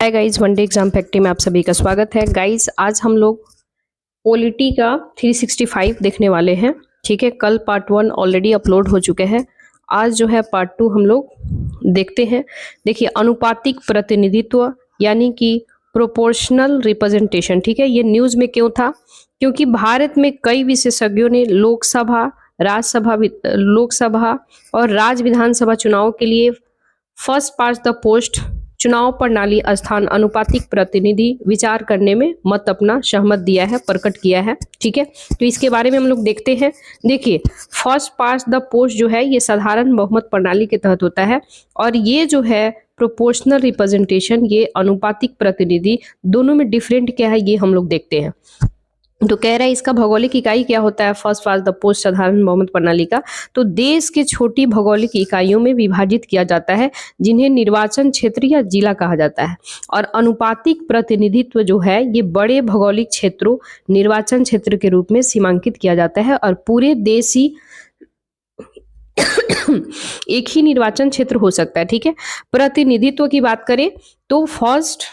Hi guys, one day exam factory में आप सभी का स्वागत है। गाइस आज हम लोग पॉलिटी का 365 देखने वाले हैं। ठीक है, कल पार्ट 1 ऑलरेडी अपलोड हो चुके हैं। आज जो है पार्ट 2 हम लोग देखते हैं। देखिए, अनुपातिक प्रतिनिधित्व यानी कि प्रोपोर्शनल रिप्रेजेंटेशन। ठीक है, ये न्यूज में क्यों था? क्योंकि भारत में कई विशेषज्ञों ने लोकसभा और राज्य विधानसभा चुनाव के लिए फर्स्ट पास्ट द पोस्ट चुनाव प्रणाली स्थान अनुपातिक प्रतिनिधि विचार करने में मत अपना सहमत दिया है, प्रकट किया है। ठीक है, तो इसके बारे में हम लोग देखते हैं। देखिए, फर्स्ट पास्ट द पोस्ट जो है ये साधारण बहुमत प्रणाली के तहत होता है, और ये जो है प्रोपोर्शनल रिप्रेजेंटेशन ये अनुपातिक प्रतिनिधि, दोनों में डिफरेंट क्या है ये हम लोग देखते हैं। तो कह रहा है इसका भौगोलिक इकाई क्या होता है फर्स्ट पास्ट द पोस्ट साधारण बहुमत प्रणाली का। तो देश के छोटी भौगोलिक इकाइयों में विभाजित किया जाता है, जिन्हें निर्वाचन क्षेत्र या जिला कहा जाता है। और अनुपातिक प्रतिनिधित्व जो है ये बड़े भौगोलिक क्षेत्रों निर्वाचन क्षेत्र के रूप में सीमांकित किया जाता है, और पूरे देश ही एक ही निर्वाचन क्षेत्र हो सकता है। ठीक है, प्रतिनिधित्व की बात करें तो फर्स्ट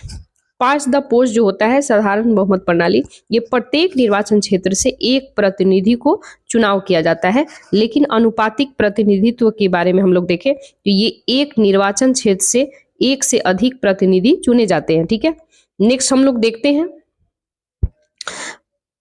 पास्ट द पोस्ट जो होता है साधारण बहुमत प्रणाली, ये प्रत्येक निर्वाचन क्षेत्र से एक प्रतिनिधि को चुनाव किया जाता है। लेकिन अनुपातिक प्रतिनिधित्व के बारे में हम लोग देखें तो ये एक निर्वाचन क्षेत्र से एक से अधिक प्रतिनिधि चुने जाते हैं। ठीक है, नेक्स्ट हम लोग देखते हैं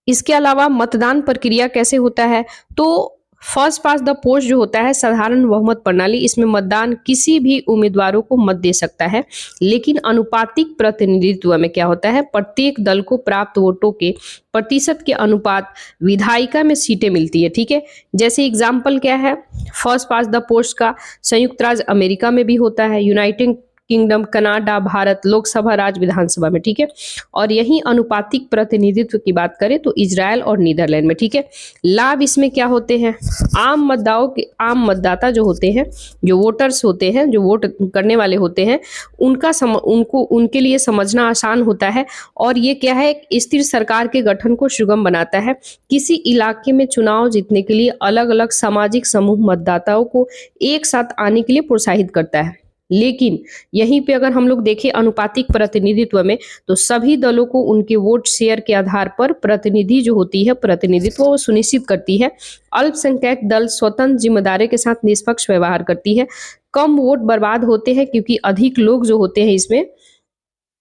इसके अलावा मतदान प्रक्रिया कैसे होता है। तो फर्स्ट पास्ट द पोस्ट जो होता है साधारण बहुमत प्रणाली, इसमें मतदान किसी भी उम्मीदवारों को मत दे सकता है। लेकिन अनुपातिक प्रतिनिधित्व में क्या होता है, प्रत्येक दल को प्राप्त वोटों के प्रतिशत के अनुपात विधायिका में सीटें मिलती है। ठीक है, जैसे एग्जाम्पल क्या है फर्स्ट पास्ट द पोस्ट का, संयुक्त राज्य अमेरिका में भी होता है, United kingdom, Canada, Bharat, Lok Sabha, राज्य विधानसभा में। ठीक है, और यही अनुपातिक प्रतिनिधित्व की बात करें तो इजराइल और नीदरलैंड में। ठीक है, लाभ इसमें क्या होते हैं, आम मतदाता जो होते हैं, जो वोटर्स होते हैं, जो वोट करने वाले होते हैं, उनके लिए समझना आसान होता है। और ये क्या है, एक स्थिर सरकार के गठन को सुगम बनाता है। किसी इलाके में चुनाव जीतने के लिए अलग अलग सामाजिक समूह मतदाताओं को एक साथ आने के लिए प्रोत्साहित करता है। लेकिन यहीं पे अगर हम लोग देखें अनुपातिक प्रतिनिधित्व में, तो सभी दलों को उनके वोट शेयर के आधार पर प्रतिनिधि जो होती है प्रतिनिधित्व वो सुनिश्चित करती है। अल्पसंख्यक दल स्वतंत्र जिम्मेदारी के साथ निष्पक्ष व्यवहार करती है। कम वोट बर्बाद होते हैं क्योंकि अधिक लोग जो होते हैं इसमें,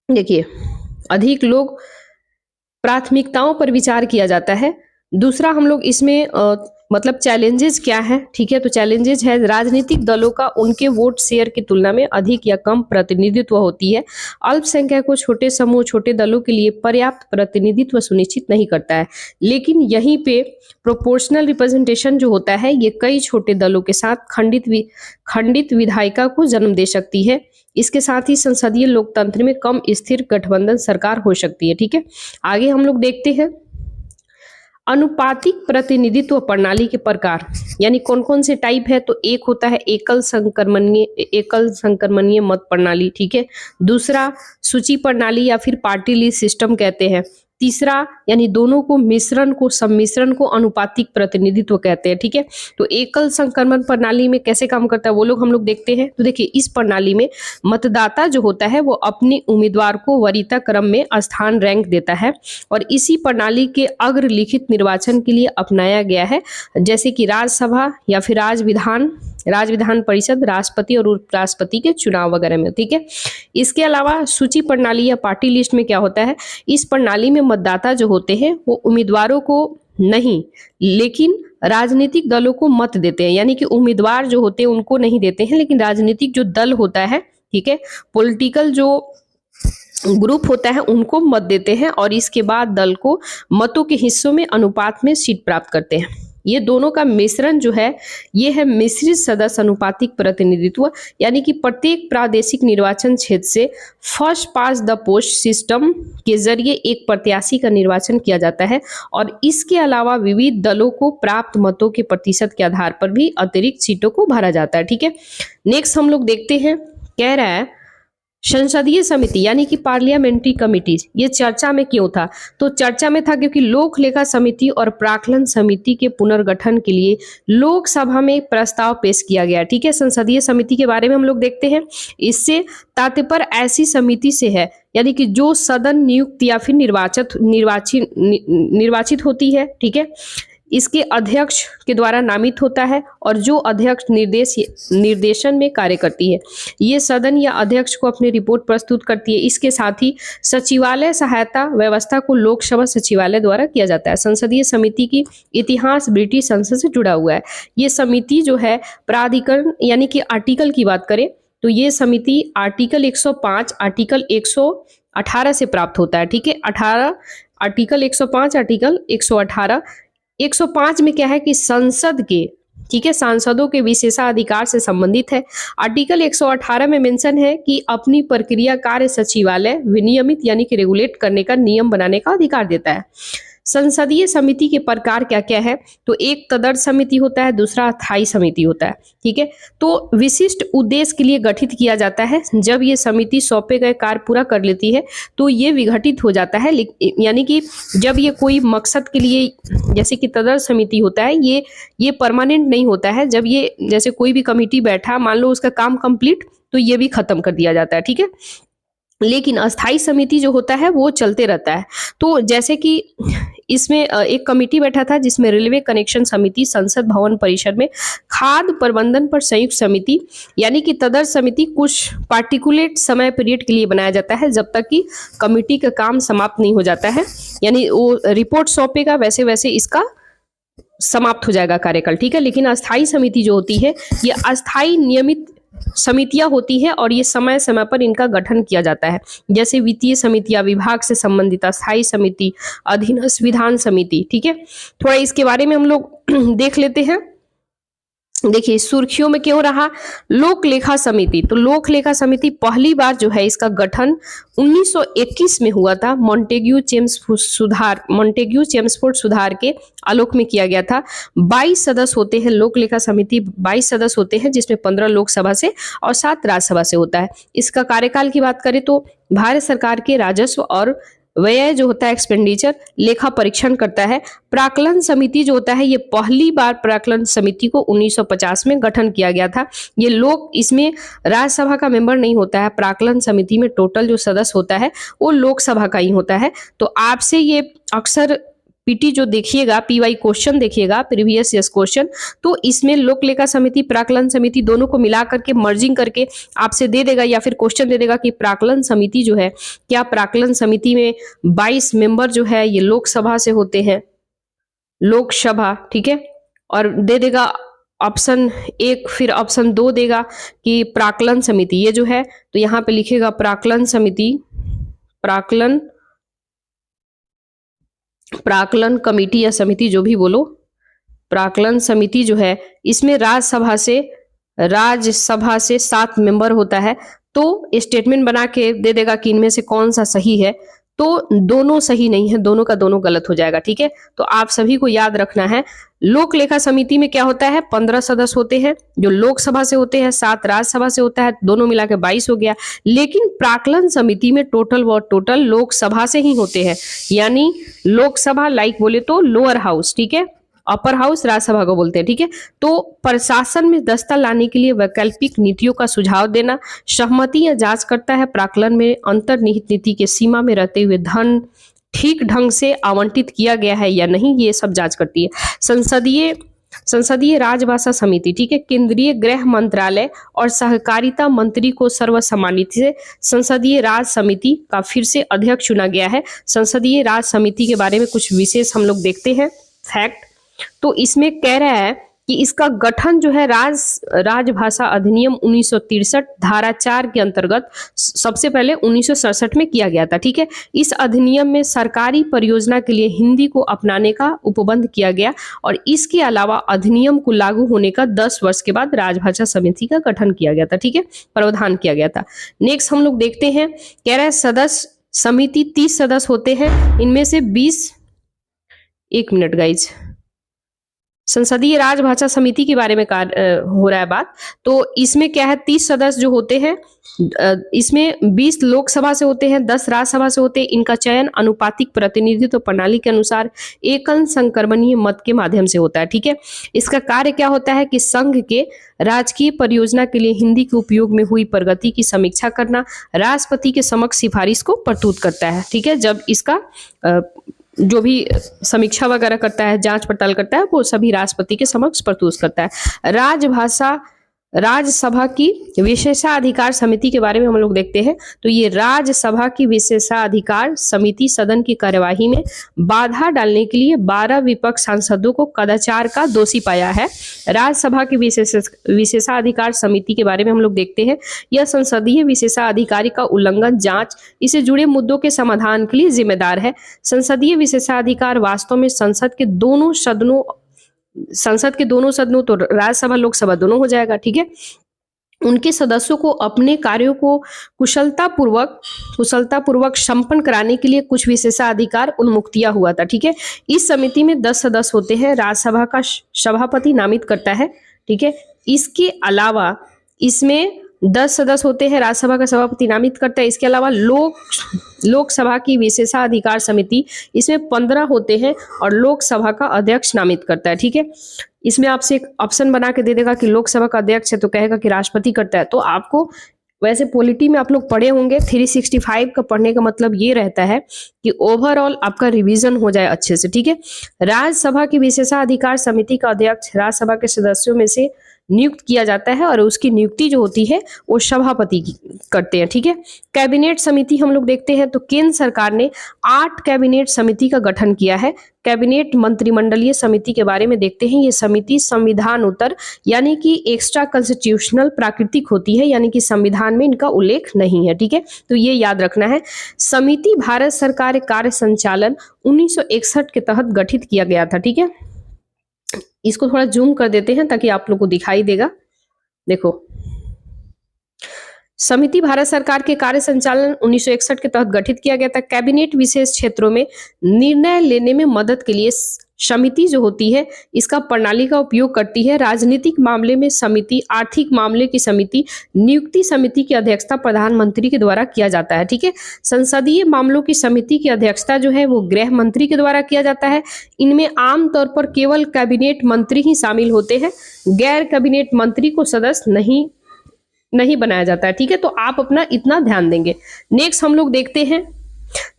देखिए अधिक लोग प्राथमिकताओं पर विचार किया जाता है। दूसरा हम लोग इसमें मतलब चैलेंजेस क्या है। ठीक है, तो चैलेंजेस है राजनीतिक दलों का उनके वोट शेयर की तुलना में अधिक या कम प्रतिनिधित्व होती है। अल्पसंख्यक को छोटे समूह छोटे दलों के लिए पर्याप्त प्रतिनिधित्व सुनिश्चित नहीं करता है। लेकिन यहीं पे प्रोपोर्शनल रिप्रेजेंटेशन जो होता है ये कई छोटे दलों के साथ खंडित विधायिका को जन्म दे सकती है। इसके साथ ही संसदीय लोकतंत्र में कम स्थिर गठबंधन सरकार हो सकती है। ठीक है, आगे हम लोग देखते हैं अनुपातिक प्रतिनिधित्व प्रणाली के प्रकार, यानी कौन कौन से टाइप है। तो एक होता है एकल संक्रमणीय मत प्रणाली। ठीक है, दूसरा सूची प्रणाली या फिर पार्टी लिस्ट सिस्टम कहते हैं। तीसरा यानी दोनों को सम्मिश्रण को अनुपातिक प्रतिनिधित्व कहते हैं। ठीक है, तो एकल संक्रमण प्रणाली में कैसे काम करता है वो लोग हम लोग देखते हैं। तो देखिए, इस प्रणाली में मतदाता जो होता है वो अपने उम्मीदवार को वरीयता क्रम में स्थान रैंक देता है, और इसी प्रणाली के अग्रलिखित निर्वाचन के लिए अपनाया गया है, जैसे कि राज्यसभा या फिर राज्य विधान परिषद, राष्ट्रपति और उपराष्ट्रपति के चुनाव वगैरह में। ठीक है, इसके अलावा सूची प्रणाली या पार्टी लिस्ट में क्या होता है, इस प्रणाली में मतदाता जो होते हैं वो उम्मीदवारों को नहीं लेकिन राजनीतिक दलों को मत देते हैं। यानी कि उम्मीदवार जो होते हैं उनको नहीं देते हैं, लेकिन राजनीतिक जो दल होता है, ठीक है, पॉलिटिकल जो ग्रुप होता है उनको मत देते हैं, और इसके बाद दल को मतों के हिस्सों में अनुपात में सीट प्राप्त करते हैं। ये दोनों का मिश्रण जो है ये है मिश्रित सदस्य अनुपातिक प्रतिनिधित्व, यानी कि प्रत्येक प्रादेशिक निर्वाचन क्षेत्र से first past the post system के जरिए एक प्रत्याशी का निर्वाचन किया जाता है, और इसके अलावा विविध दलों को प्राप्त मतों के प्रतिशत के आधार पर भी अतिरिक्त सीटों को भरा जाता है। ठीक है, नेक्स्ट हम लोग देखते हैं, कह रहा है संसदीय समिति यानी कि पार्लियामेंट्री कमिटी ये चर्चा में क्यों था? तो चर्चा में था क्योंकि लोक लेखा समिति और प्राक्कलन समिति के पुनर्गठन के लिए लोकसभा में प्रस्ताव पेश किया गया। ठीक है, संसदीय समिति के बारे में हम लोग देखते हैं। इससे तात्पर्य ऐसी समिति से है यानी कि जो सदन नियुक्त या फिर निर्वाचित होती है। ठीक है, इसके अध्यक्ष के द्वारा नामित होता है और जो अध्यक्ष निर्देशन में कार्य करती है। ये सदन या अध्यक्ष को अपनी रिपोर्ट प्रस्तुत करती है। इसके साथ ही सचिवालय सहायता व्यवस्था को लोकसभा सचिवालय द्वारा किया जाता है। संसदीय समिति की इतिहास ब्रिटिश संसद से जुड़ा हुआ है। ये समिति जो है प्राधिकरण यानी कि आर्टिकल की बात करें तो ये समिति आर्टिकल 105 आर्टिकल 118 से प्राप्त होता है। ठीक है, 18 आर्टिकल 105 आर्टिकल 118 105 में क्या है कि संसद के, ठीक है, सांसदों के विशेषाधिकार से संबंधित है। आर्टिकल 118 में मेंशन है कि अपनी प्रक्रिया कार्य सचिवालय विनियमित यानी कि रेगुलेट करने का नियम बनाने का अधिकार देता है। संसदीय समिति के प्रकार क्या क्या है? तो एक तदर्थ समिति होता है, दूसरा अस्थायी समिति होता है। ठीक है, तो विशिष्ट उद्देश्य के लिए गठित किया जाता है। जब ये समिति सौंपे गए कार्य पूरा कर लेती है तो ये विघटित हो जाता है, यानी कि जब ये कोई मकसद के लिए, जैसे कि तदर्थ समिति होता है, ये परमानेंट नहीं होता है। जब ये जैसे कोई भी कमिटी बैठा, मान लो उसका काम कंप्लीट, तो ये भी खत्म कर दिया जाता है। ठीक है, लेकिन अस्थाई समिति जो होता है वो चलते रहता है। तो जैसे कि इसमें एक कमेटी बैठा था जिसमें रेलवे कनेक्शन समिति, संसद भवन परिसर में खाद्य प्रबंधन पर संयुक्त समिति यानी कि तदर्थ समिति कुछ पार्टिकुलेट समय पीरियड के लिए बनाया जाता है जब तक कि कमेटी का काम समाप्त नहीं हो जाता है। यानी वो रिपोर्ट सौंपेगा वैसे वैसे इसका समाप्त हो जाएगा कार्यकाल। ठीक है, लेकिन अस्थाई समिति जो होती है ये अस्थाई नियमित समितियां होती है और ये समय समय पर इनका गठन किया जाता है। जैसे वित्तीय समितियां, विभाग से संबंधित अस्थाई समिति, अधीनस्थ विधान समिति। ठीक है, थोड़ा इसके बारे में हम लोग देख लेते हैं। देखिए सुर्खियों में क्यों रहा लोक लेखा समिति? तो लोक लेखा समिति पहली बार जो है इसका गठन 1921 में हुआ था। मॉन्टेग्यू चेम्सफोर्ड सुधार के आलोक में किया गया था। 22 सदस्य होते हैं लोक लेखा समिति, 22 सदस्य होते हैं जिसमें 15 लोकसभा से और 7 राज्यसभा से होता है। इसका कार्यकाल की बात करें तो भारत सरकार के राजस्व और व्यय जो होता है एक्सपेंडिचर लेखा परीक्षण करता है। प्राक्कलन समिति जो होता है ये पहली बार प्राक्कलन समिति को 1950 में गठन किया गया था। ये लोग, इसमें राज्यसभा का मेंबर नहीं होता है। प्राक्कलन समिति में टोटल जो सदस्य होता है वो लोकसभा का ही होता है। तो आपसे ये अक्सर पीटी जो देखिएगा, पीवाई क्वेश्चन देखिएगा, प्रीवियस ईयर क्वेश्चन, तो इसमें लोक लेखा समिति, प्राक्कलन समिति दोनों को मिला करके मर्जिंग करके आपसे दे देगा या फिर क्वेश्चन दे देगा कि प्राक्कलन समिति जो है, क्या प्राक्कलन समिति में 22 मेंबर जो है ये लोकसभा से होते हैं, लोकसभा। ठीक है, और दे देगा ऑप्शन 1, फिर ऑप्शन 2 देगा कि प्राक्कलन समिति ये जो है, तो यहाँ पे लिखेगा प्राक्कलन समिति, प्राक्कलन कमेटी या समिति जो भी बोलो, प्राक्कलन समिति जो है इसमें राज्यसभा से 7 मेंबर होता है। तो स्टेटमेंट बना के दे देगा कि इनमें से कौन सा सही है। तो दोनों सही नहीं है, दोनों का दोनों गलत हो जाएगा। ठीक है, तो आप सभी को याद रखना है लोक लेखा समिति में क्या होता है, 15 सदस्य होते हैं जो लोकसभा से होते हैं, 7 राज्यसभा से होता है, दोनों मिला के 22 हो गया। लेकिन प्राक्कलन समिति में टोटल लोकसभा से ही होते हैं। यानी लोकसभा लाइक बोले तो लोअर हाउस, ठीक है, अपर हाउस राज्यसभा को बोलते हैं। ठीक है, तो प्रशासन में दस्ता लाने के लिए वैकल्पिक नीतियों का सुझाव देना, सहमति या जांच करता है प्राक्कलन में अंतर्निहित नीति के सीमा में रहते हुए धन ठीक ढंग से आवंटित किया गया है या नहीं, ये सब जांच करती है। संसदीय राजभाषा समिति, ठीक है, केंद्रीय गृह मंत्रालय और सहकारिता मंत्री को सर्वसम्मति से संसदीय राज समिति का फिर से अध्यक्ष चुना गया है। संसदीय राज समिति के बारे में कुछ विशेष हम लोग देखते हैं फैक्ट। तो इसमें कह रहा है कि इसका गठन जो है राजभाषा अधिनियम 1963 धारा 4 के अंतर्गत सबसे पहले 1967 में किया गया था। ठीक है, इस अधिनियम में सरकारी परियोजना के लिए हिंदी को अपनाने का उपबंध किया गया और इसके अलावा अधिनियम को लागू होने का 10 वर्ष के बाद राजभाषा समिति का गठन किया गया था। ठीक है, प्रावधान किया गया था। नेक्स्ट हम लोग देखते हैं, कह रहा है सदस्य समिति 30 सदस्य होते हैं, इनमें से 20, एक मिनट गाइज, संसदीय राजभाषा समिति के बारे में हो रहा है बात। तो इसमें क्या है, 30 सदस्य जो होते हैं, इसमें 20 लोकसभा से होते हैं, 10 राज्यसभा से होते हैं। इनका चयन अनुपातिक प्रतिनिधित्व प्रणाली के अनुसार एकल संक्रमणीय मत के माध्यम से होता है। ठीक है, इसका कार्य क्या होता है कि संघ के राजकीय परियोजना के लिए हिंदी के उपयोग में हुई प्रगति की समीक्षा करना, राष्ट्रपति के समक्ष सिफारिश को प्रस्तुत करता है। ठीक है, जब इसका जो भी समीक्षा वगैरह करता है, जांच पड़ताल करता है, वो सभी राष्ट्रपति के समक्ष प्रस्तुत करता है। राज्यसभा की विशेषाधिकार समिति के बारे में हम लोग देखते हैं। तो ये राज्यसभा की विशेषाधिकार समिति सदन की कार्यवाही में बाधा डालने के लिए 12 विपक्ष सांसदों को कदाचार का दोषी पाया है। राज्यसभा की विशेषाधिकार समिति के बारे में हम लोग देखते हैं। यह संसदीय विशेषाधिकार का उल्लंघन, जांच, इससे जुड़े मुद्दों के समाधान के लिए जिम्मेदार है। संसदीय विशेषाधिकार वास्तव में संसद के दोनों सदनों तो राज्यसभा लोकसभा दोनों हो जाएगा। ठीक है, उनके सदस्यों को अपने कार्यों को कुशलतापूर्वक संपन्न कराने के लिए कुछ विशेषाधिकार उन्मुक्तिया हुआ था। ठीक है, इस समिति में 10 सदस्य होते हैं, राज्यसभा का सभापति नामित करता है। ठीक है, इसके अलावा इसमें 10 सदस्य होते हैं, राज्यसभा का सभापति नामित करता है। इसके अलावा लोकसभा की विशेषाधिकार समिति, इसमें 15 होते हैं और लोकसभा का अध्यक्ष नामित करता है। ठीक है, इसमें आपसे एक ऑप्शन बना के दे देगा कि लोकसभा का अध्यक्ष है तो कहेगा कि राष्ट्रपति करता है। तो आपको वैसे पॉलिटी में आप लोग पढ़े होंगे, 365 का पढ़ने का मतलब ये रहता है कि ओवरऑल आपका रिवीजन हो जाए अच्छे से। ठीक है, राज्यसभा की विशेषाधिकार समिति का अध्यक्ष राज्यसभा के सदस्यों में से नियुक्त किया जाता है और उसकी नियुक्ति जो होती है वो सभापति करते हैं। ठीक है, कैबिनेट समिति हम लोग देखते हैं। तो केंद्र सरकार ने 8 कैबिनेट समिति का गठन किया है। कैबिनेट मंत्रिमंडलीय समिति के बारे में देखते हैं। ये समिति संविधानोत्तर यानी कि एक्स्ट्रा कॉन्स्टिट्यूशनल प्राकृतिक होती है, यानी कि संविधान में इनका उल्लेख नहीं है। ठीक है, तो ये याद रखना है। समिति भारत सरकार कार्य संचालन 1961 के तहत गठित किया गया था। ठीक है, इसको थोड़ा जूम कर देते हैं ताकि आप लोग को दिखाई देगा। देखो, समिति भारत सरकार के कार्य संचालन 1961 के तहत गठित किया गया था। कैबिनेट विशेष क्षेत्रों में निर्णय लेने में मदद के लिए समिति जो होती है इसका प्रणाली का उपयोग करती है। राजनीतिक मामले में समिति, आर्थिक मामले की समिति, नियुक्ति समिति की अध्यक्षता प्रधानमंत्री के द्वारा किया जाता है। ठीक है, संसदीय मामलों की समिति की अध्यक्षता जो है वो गृह मंत्री के द्वारा किया जाता है। इनमें आमतौर पर केवल कैबिनेट मंत्री ही शामिल होते हैं, गैर कैबिनेट मंत्री को सदस्य नहीं बनाया जाता है। ठीक है, तो आप अपना इतना ध्यान देंगे। नेक्स्ट हम लोग देखते हैं,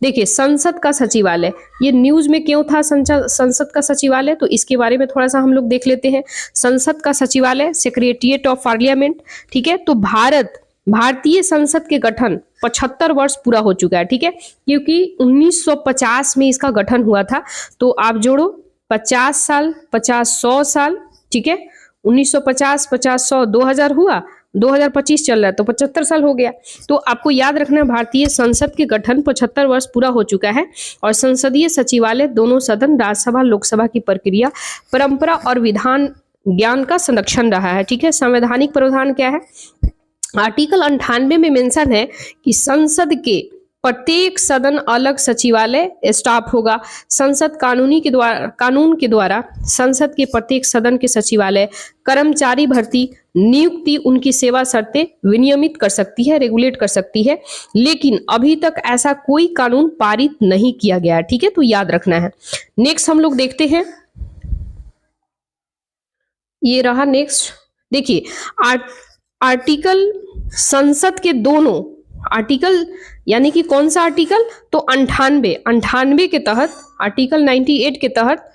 देखिए संसद का सचिवालय, ये न्यूज में क्यों था संसद का सचिवालय, तो इसके बारे में थोड़ा सा हम लोग देख लेते हैं। संसद का सचिवालय, सेक्रेटरिएट ऑफ पार्लियामेंट। ठीक है, तो भारतीय संसद के गठन 75 वर्ष पूरा हो चुका है। ठीक है, क्योंकि 1950 में इसका गठन हुआ था। तो आप जोड़ो 50 साल, 50-100 साल। ठीक है, 1950, 50-100, 2000 हुआ, 2025 चल रहा है तो 75 साल हो गया। तो आपको याद रखना, भारतीय संसद के गठन 75 वर्ष पूरा हो चुका है। और संसदीय सचिवालय दोनों सदन, राज्यसभा लोकसभा की प्रक्रिया, परंपरा और विधान ज्ञान का संरक्षण रहा है। ठीक है, संवैधानिक प्रावधान क्या है, आर्टिकल 98 में मेंशन है कि संसद के प्रत्येक सदन अलग सचिवालय स्टाफ होगा। संसद कानून के द्वारा संसद के प्रत्येक सदन के सचिवालय कर्मचारी भर्ती, नियुक्ति, उनकी सेवा शर्तें विनियमित कर सकती है, रेगुलेट कर सकती है, लेकिन अभी तक ऐसा कोई कानून पारित नहीं किया गया है। ठीक है, तो याद रखना है। नेक्स्ट हम लोग देखते हैं, ये रहा नेक्स्ट। देखिए आर्टिकल, संसद के दोनों आर्टिकल, यानी कि कौन सा आर्टिकल, तो 98 के तहत, आर्टिकल 98 के तहत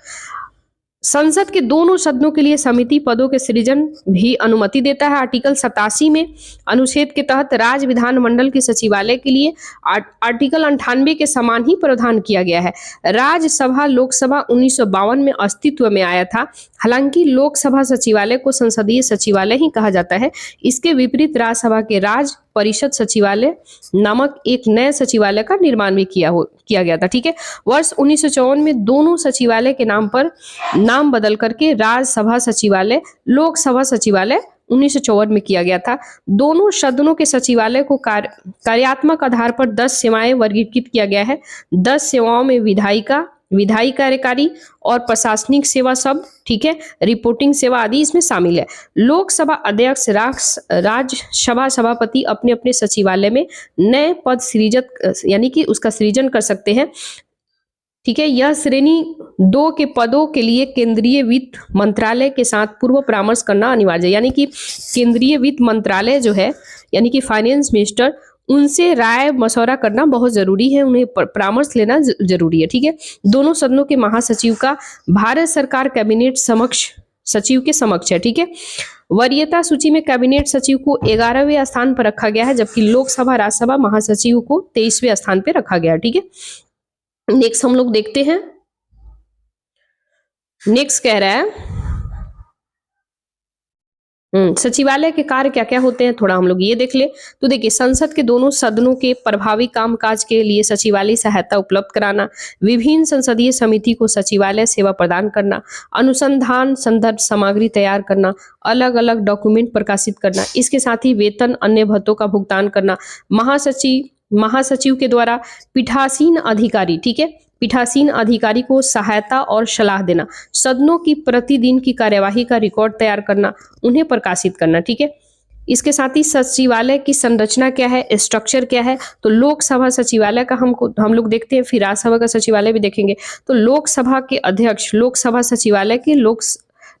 संसद के दोनों सदनों के लिए समिति पदों के सृजन भी अनुमति देता है। आर्टिकल 87 में अनुच्छेद के तहत राज्य विधानमंडल के सचिवालय के लिए आर्टिकल 98 के समान ही प्रावधान किया गया है। राज्यसभा लोकसभा 1952 में अस्तित्व में आया था। हालांकि लोकसभा सचिवालय को संसदीय सचिवालय ही कहा जाता है। इसके विपरीत राज्यसभा के राज्य परिषद सचिवालय नामक एक नए सचिवालय का निर्माण भी किया गया था। ठीक है, वर्ष 1954 में दोनों सचिवालय के नाम बदल करके राज्यसभा सचिवालय, लोकसभा सचिवालय 1954 में किया गया था। दोनों सदनों के सचिवालय को कार्यात्मक आधार पर 10 सेवाएं वर्गीकृत किया गया है। 10 सेवाओं में विधायिका, विधायी कार्यकारी और प्रशासनिक सेवा सब, ठीक है, रिपोर्टिंग सेवा आदि इसमें शामिल है। लोकसभा अध्यक्ष, राज्यसभा सभापति अपने अपने सचिवालय में नए पद सृजित यानी कि उसका सृजन कर सकते हैं, ठीक है। यह श्रेणी 2 के पदों के लिए केंद्रीय वित्त मंत्रालय के साथ पूर्व परामर्श करना अनिवार्य है, यानी कि केंद्रीय वित्त मंत्रालय जो है यानी कि फाइनेंस मिनिस्टर, उनसे राय मशवरा करना बहुत जरूरी है, उन्हें परामर्श लेना जरूरी है, ठीक है। दोनों सदनों के महासचिव का भारत सरकार कैबिनेट समक्ष सचिव के समक्ष है, ठीक है। वरीयता सूची में कैबिनेट सचिव को 11वें स्थान पर रखा गया है, जबकि लोकसभा राज्यसभा महासचिव को 23वें स्थान पर रखा गया है, ठीक है। नेक्स्ट हम लोग देखते हैं, नेक्स्ट कह रहा है सचिवालय के कार्य क्या क्या होते हैं, थोड़ा हम लोग ये देख ले। तो देखिए, संसद के दोनों सदनों के प्रभावी कामकाज के लिए सचिवालय सहायता उपलब्ध कराना, विभिन्न संसदीय समिति को सचिवालय सेवा प्रदान करना, अनुसंधान संदर्भ सामग्री तैयार करना, अलग अलग डॉक्यूमेंट प्रकाशित करना, इसके साथ ही वेतन अन्य भत्तों का भुगतान करना, महासचिव के द्वारा पीठासीन अधिकारी, ठीक है, पीठासीन अधिकारी को सहायता और सलाह देना, सदनों की प्रतिदिन की कार्यवाही का रिकॉर्ड तैयार करना, उन्हें प्रकाशित करना, ठीक है। इसके साथ ही सचिवालय की संरचना क्या है, स्ट्रक्चर क्या है, तो लोकसभा सचिवालय का हम लोग देखते हैं, फिर राज्यसभा का सचिवालय भी देखेंगे। तो लोकसभा के अध्यक्ष, लोकसभा सचिवालय के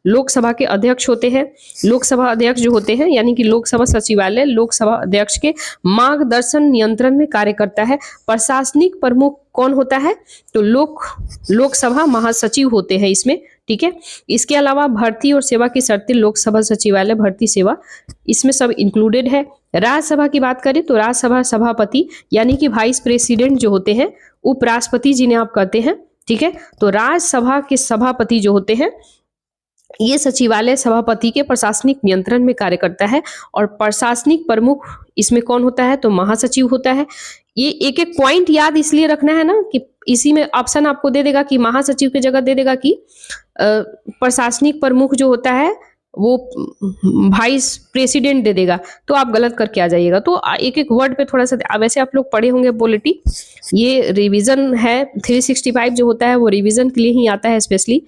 लोकसभा के अध्यक्ष होते हैं, लोकसभा अध्यक्ष जो होते हैं, यानी कि लोकसभा सचिवालय लोकसभा अध्यक्ष के मार्गदर्शन नियंत्रण में कार्य करता है। प्रशासनिक प्रमुख कौन होता है, तो लोकसभा महासचिव होते हैं इसमें, ठीक है। इसके अलावा भर्ती और सेवा की शर्तें, लोकसभा सचिवालय भर्ती सेवा, इसमें सब इंक्लूडेड है। राज्यसभा की बात करें तो राज्यसभा सभापति यानी कि वाइस प्रेसिडेंट जो होते हैं, उपराष्ट्रपति जिन्हें आप कहते हैं, ठीक है। तो राज्यसभा के सभापति जो होते हैं, ये सचिवालय सभापति के प्रशासनिक नियंत्रण में कार्य करता है। और प्रशासनिक प्रमुख इसमें कौन होता है, तो महासचिव होता है। ये एक एक पॉइंट याद इसलिए रखना है ना कि इसी में ऑप्शन आपको दे देगा कि महासचिव की जगह दे देगा कि प्रशासनिक प्रमुख जो होता है वो वाइस प्रेसिडेंट दे देगा, तो आप गलत करके आ जाइएगा। तो एक एक वर्ड पे थोड़ा सा, वैसे आप लोग पढ़े होंगे पॉलिटी, ये रिवीजन है, 365 जो होता है वो रिवीजन के लिए ही आता है स्पेशली,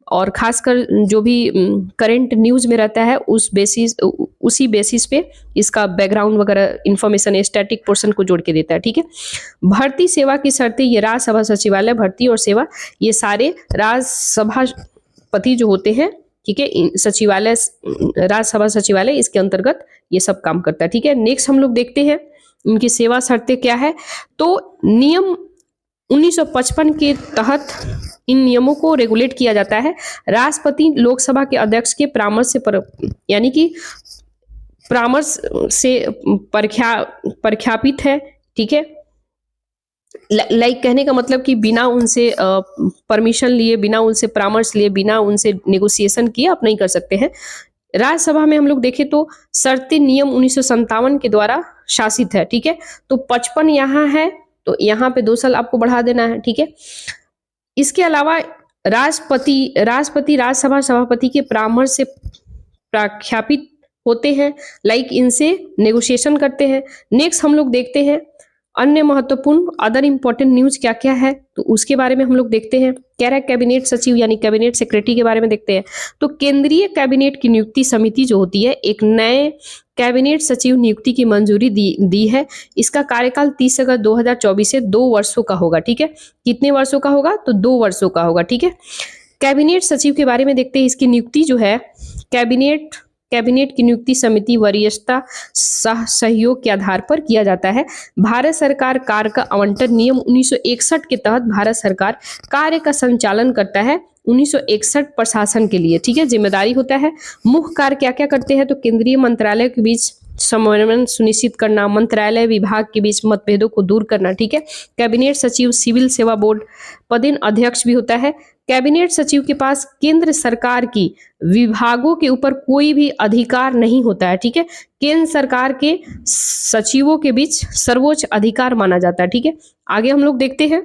और खासकर जो भी करंट न्यूज में रहता है उसी बेसिस पे इसका बैकग्राउंड वगैरह इंफॉर्मेशन स्टैटिक पोर्शन को जोड़ के देता है, ठीक है। भर्ती सेवा की शर्तें, ये राज्यसभा सचिवालय भर्ती और सेवा, ये सारे राज्यसभापति जो होते हैं, ठीक है, सचिवालय राज्यसभा सचिवालय इसके अंतर्गत ये सब काम करता है, ठीक है। नेक्स्ट हम लोग देखते हैं इनकी सेवा शर्तें क्या है। तो नियम 1955 के तहत इन नियमों को रेगुलेट किया जाता है। राष्ट्रपति लोकसभा के अध्यक्ष के परामर्श से यानी कि परामर्श से प्रख्यापित है, ठीक है। लाइक कहने का मतलब कि बिना उनसे परमिशन लिए, बिना उनसे परामर्श लिए, बिना उनसे नेगोशिएशन किए आप नहीं कर सकते हैं। राज्यसभा में हम लोग देखें तो शर्तें नियम 1957 के द्वारा शासित है, ठीक है। तो 55 यहाँ है, तो यहाँ पे 2 साल आपको बढ़ा देना है, ठीक है। इसके अलावा राष्ट्रपति राज्यसभा सभापति के परामर्श से प्रख्यापित होते हैं, लाइक इनसे नेगोशिएशन करते हैं। नेक्स्ट हम लोग देखते हैं अन्य महत्वपूर्ण अदर इंपॉर्टेंट न्यूज क्या क्या है, तो उसके बारे में हम लोग देखते हैं। कह रहा है कैबिनेट सचिव यानी कैबिनेट सेक्रेटरी के बारे में देखते हैं। तो केंद्रीय कैबिनेट की नियुक्ति समिति जो होती है, एक नए कैबिनेट सचिव नियुक्ति की मंजूरी दी है। इसका कार्यकाल 30 अगस्त 2024 से 2 वर्षों का होगा, ठीक है। कितने वर्षों का होगा, तो 2 वर्षों का होगा, ठीक है। कैबिनेट सचिव के बारे में देखते हैं। इसकी नियुक्ति जो है कैबिनेट की नियुक्ति समिति वरीयता सहयोग के आधार पर किया जाता है। भारत सरकार कार्य का आवंटन नियम 1961 के तहत भारत सरकार कार्य का संचालन करता है 1961 प्रशासन के लिए, ठीक है, जिम्मेदारी होता है। मुख्य कार्य क्या क्या करते हैं, तो केंद्रीय मंत्रालय के बीच समन्वय सुनिश्चित करना, मंत्रालय विभाग के बीच मतभेदों को दूर करना, ठीक है। कैबिनेट सचिव सिविल सेवा बोर्ड पदेन अध्यक्ष भी होता है। कैबिनेट सचिव के पास केंद्र सरकार की विभागों के ऊपर कोई भी अधिकार नहीं होता है, ठीक है। केंद्र सरकार के सचिवों के बीच सर्वोच्च अधिकार माना जाता है, ठीक है। आगे हम लोग देखते हैं।